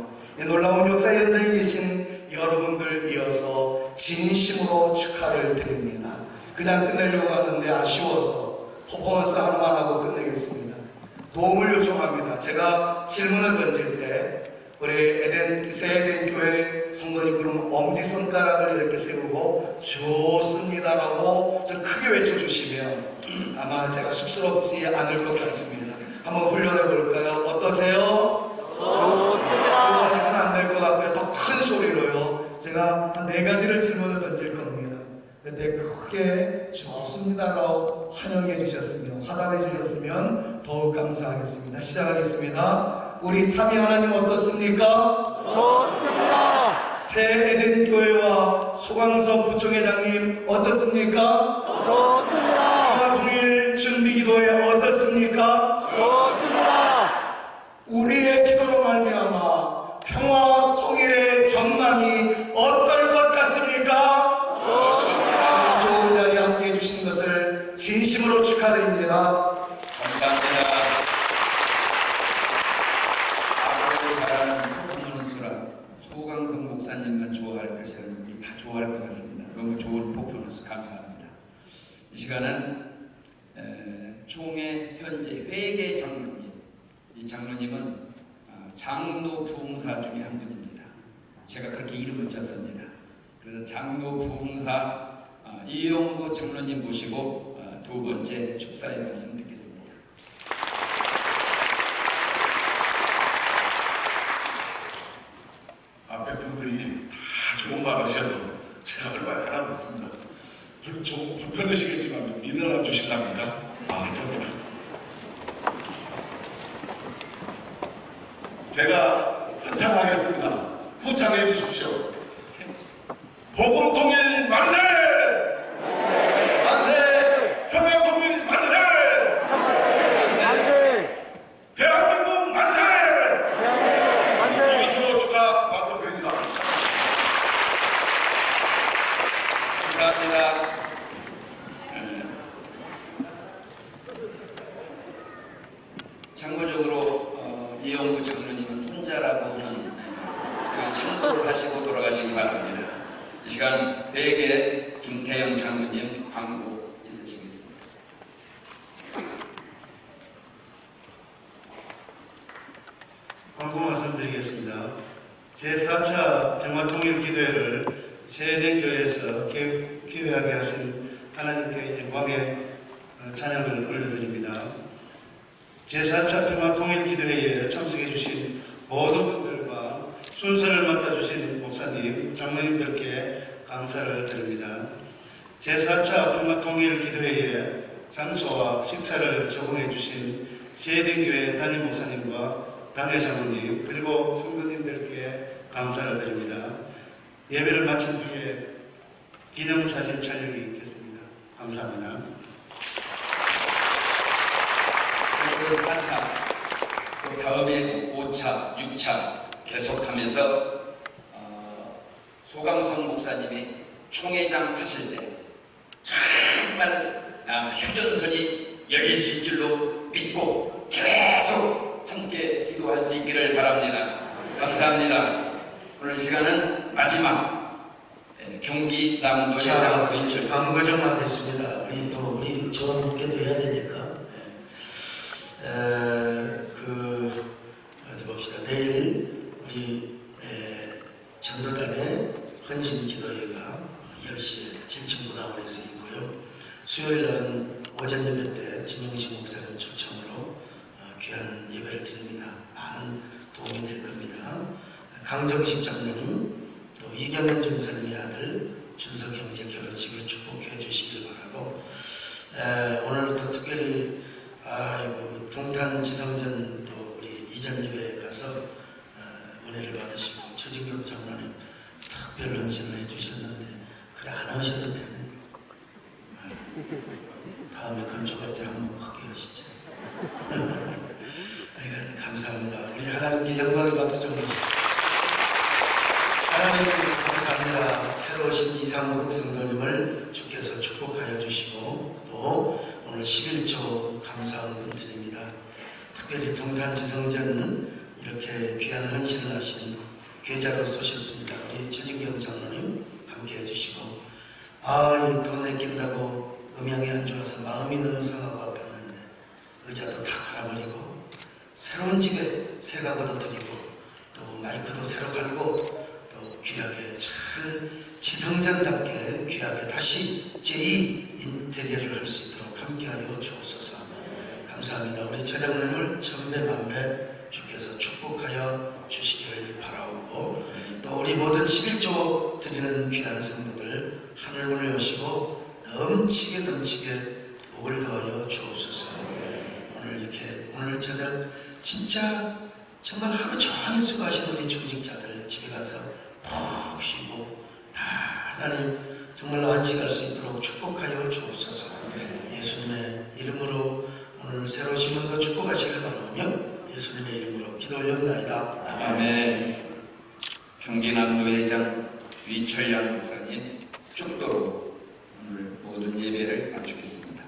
놀라운 역사 현장에 계신 여러분들 이어서 진심으로 축하를 드립니다. 그냥 끝내려고 하는데 아쉬워서 퍼포먼스 하나만 하고 끝내겠습니다. 도움을 요청합니다. 제가 질문을 던질 때 우리 새에덴 교회 성도님 그러면 엄지손가락을 이렇게 세우고 좋습니다라고 좀 크게 외쳐주시면 아마 제가 쑥스럽지 않을 것 같습니다. 한번 훈련해 볼까요? 어떠세요? 좋습니다. 이거 하면 안 될 것 같고요. 더 큰 소리로요. 제가 한 4가지를 질문을 던질 겁니다. 근데 크게 좋습니다라고 환영해 주셨으면, 화답해 주셨으면 더욱 감사하겠습니다. 시작하겠습니다. 우리 삼위 하나님 어떻습니까? 좋습니다. 새 에덴 교회와 소강석 부총회장님 어떻습니까? 좋습니다. 평화통일 준비기도회 어떻습니까? 좋습니다. 우리의 기도로 말미암아 평화 통일의 전망이 어떨 것 같습니까? 좋습니다. 좋은 자리에 함께해 주신 것을 진심으로 축하드립니다. 감사합니다. 앞으로 잘하는 퍼포먼스라 소강성 목사님만 좋아할 것이 아니라 우리 다 좋아할 것 같습니다. 너무 좋은 퍼포먼스 감사합니다. 이 시간은 총회 현재 회계 장로님, 이 장로님은 장로 부흥사 중에 한 분입니다. 제가 그렇게 이름을 쳤습니다. 그래서 장로 부흥사 이용구 장로님 모시고 두 번째 축사의 말씀 듣겠습니다. 앞에 분들이 다 좋은 말 하셔서 제가 할 말 하나도 없습니다. 좀 불편하시겠지만 일어나 주실랍니까? 저입니다. 제가 선창하겠습니다. 후창해 주십시오. 복음통일 만세! 만세! 평화통일 만세! 대한민국 만세! 이것으로 축하 말씀드립니다. 감사합니다. 참고적으로 이용구 장로님은 혼자라고 하는 참고를 하시고 돌아가시기 바랍니다. 이 시간 회계 김태영 장로님 광고 있으시겠습니다. 광고 말씀드리겠습니다. 제4차 평화통일기도회를 새에덴교회에서 기획하게 하신 하나님께 영광의 찬양을 올려드립니다. 제4차 평화통일기도회에 참석해 주신 모든 분들과 순서를 맡아주신 목사님, 장로님들께 감사를 드립니다. 제4차 평화통일기도회에 장소와 식사를 제공해 주신 새에덴교회 담임 목사님과 당회장로님 그리고 성도님들께 감사를 드립니다. 예배를 마친 후에 기념사진 촬영이 있겠습니다. 감사합니다. 4차, 또 다음에 5차, 6차 계속하면서 소강성 목사님이 총회장 하실 때 정말 휴전선이 열려질 줄로 믿고 계속 함께 기도할 수 있기를 바랍니다. 감사합니다. 오늘 시간은 마지막 경기 남도회장 인출 광고 좀 하겠습니다. 우리 전문께도 해야 되니까. 어디 봅시다. 내일 우리 전도단의 헌신 기도회가 10시에 7층 문화원에서 있고요. 수요일 날은 오전 예배 때 진영식 목사님 초청으로 귀한 예배를 드립니다. 많은 도움이 될 겁니다. 강정식 장로님, 또 이경현 전사님의 아들 준석 형제 결혼식을 축복해 주시길 바라고, 오늘 또 특별히 동탄 지성전 또 우리 이전 예배에 가서 은혜를 받으시고 최진경 장로님 특별 헌신을 해주셨는데 그래 안 하셔도 되네. 다음에 건축할 때 한번 크게 하시죠. 감사합니다. 우리 하나님께 영광의 박수 좀 주십시오. 하나님 감사합니다. 새로 오신 이상국 성도님을 주께서 축복하여 주시고 또 오늘 11조 감사함 드립니다. 특별히 동탄지성전 이렇게 귀한 헌신을 하신 계좌로 쏘셨습니다. 우리 최진경 장로님 함께 해주시고 돈 내낀다고 음향이 안 좋아서 마음이 능성하고 아팠는데 의자도 다 갈아버리고 새로운 집에 새 가구도 드리고 또 마이크도 새로 갈고 또 귀하게 잘 지성전답게 귀하게 다시 제2 인테리어를 할 수 있도록 함께하여 주옵소서. 감사합니다. 우리 처장님을 천배만배 주께서 축복하여 주시기를 바라오고 또 우리 모든 11조 드리는 귀한 성도들 하늘문을 여시고 넘치게 복을 더하여 주옵소서. 오늘 저녁 진짜 정말 하루 종일 수고하신 우리 조직자들 집에 가서 푹 쉬고 다 하나님 정말 안식할 수 있도록 축복하여 주옵소서. 예수님의 이름으로 오늘 새로 오신 분도 축복하시길 바라며 예수님의 이름으로 기도 올려옵나이다. 아멘. 평진안도회장 위철양 목사님 축도로 오늘 모든 예배를 마치겠습니다.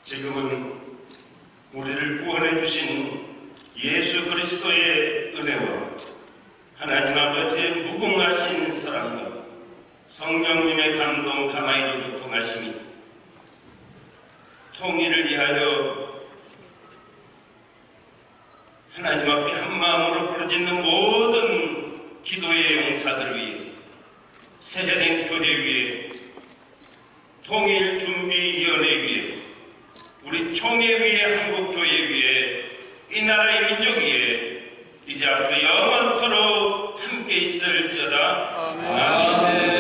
지금은 우리를 구원해 주신 예수 그리스도의 은혜와 하나님 아버지의 무궁하신 사랑과 성령님의 감동 가마이로 교통하심이 통일을 위하여 하나님 앞에 한 마음으로 부르짖는 모든 기도의 용사들을 위해 세자된 교회 위에 통일준비위원회 위에 우리 총회 위에 한국교회 위에 이 나라의 민족 위에 이제 앞으로 영원토록 함께 있을지어다. 아멘.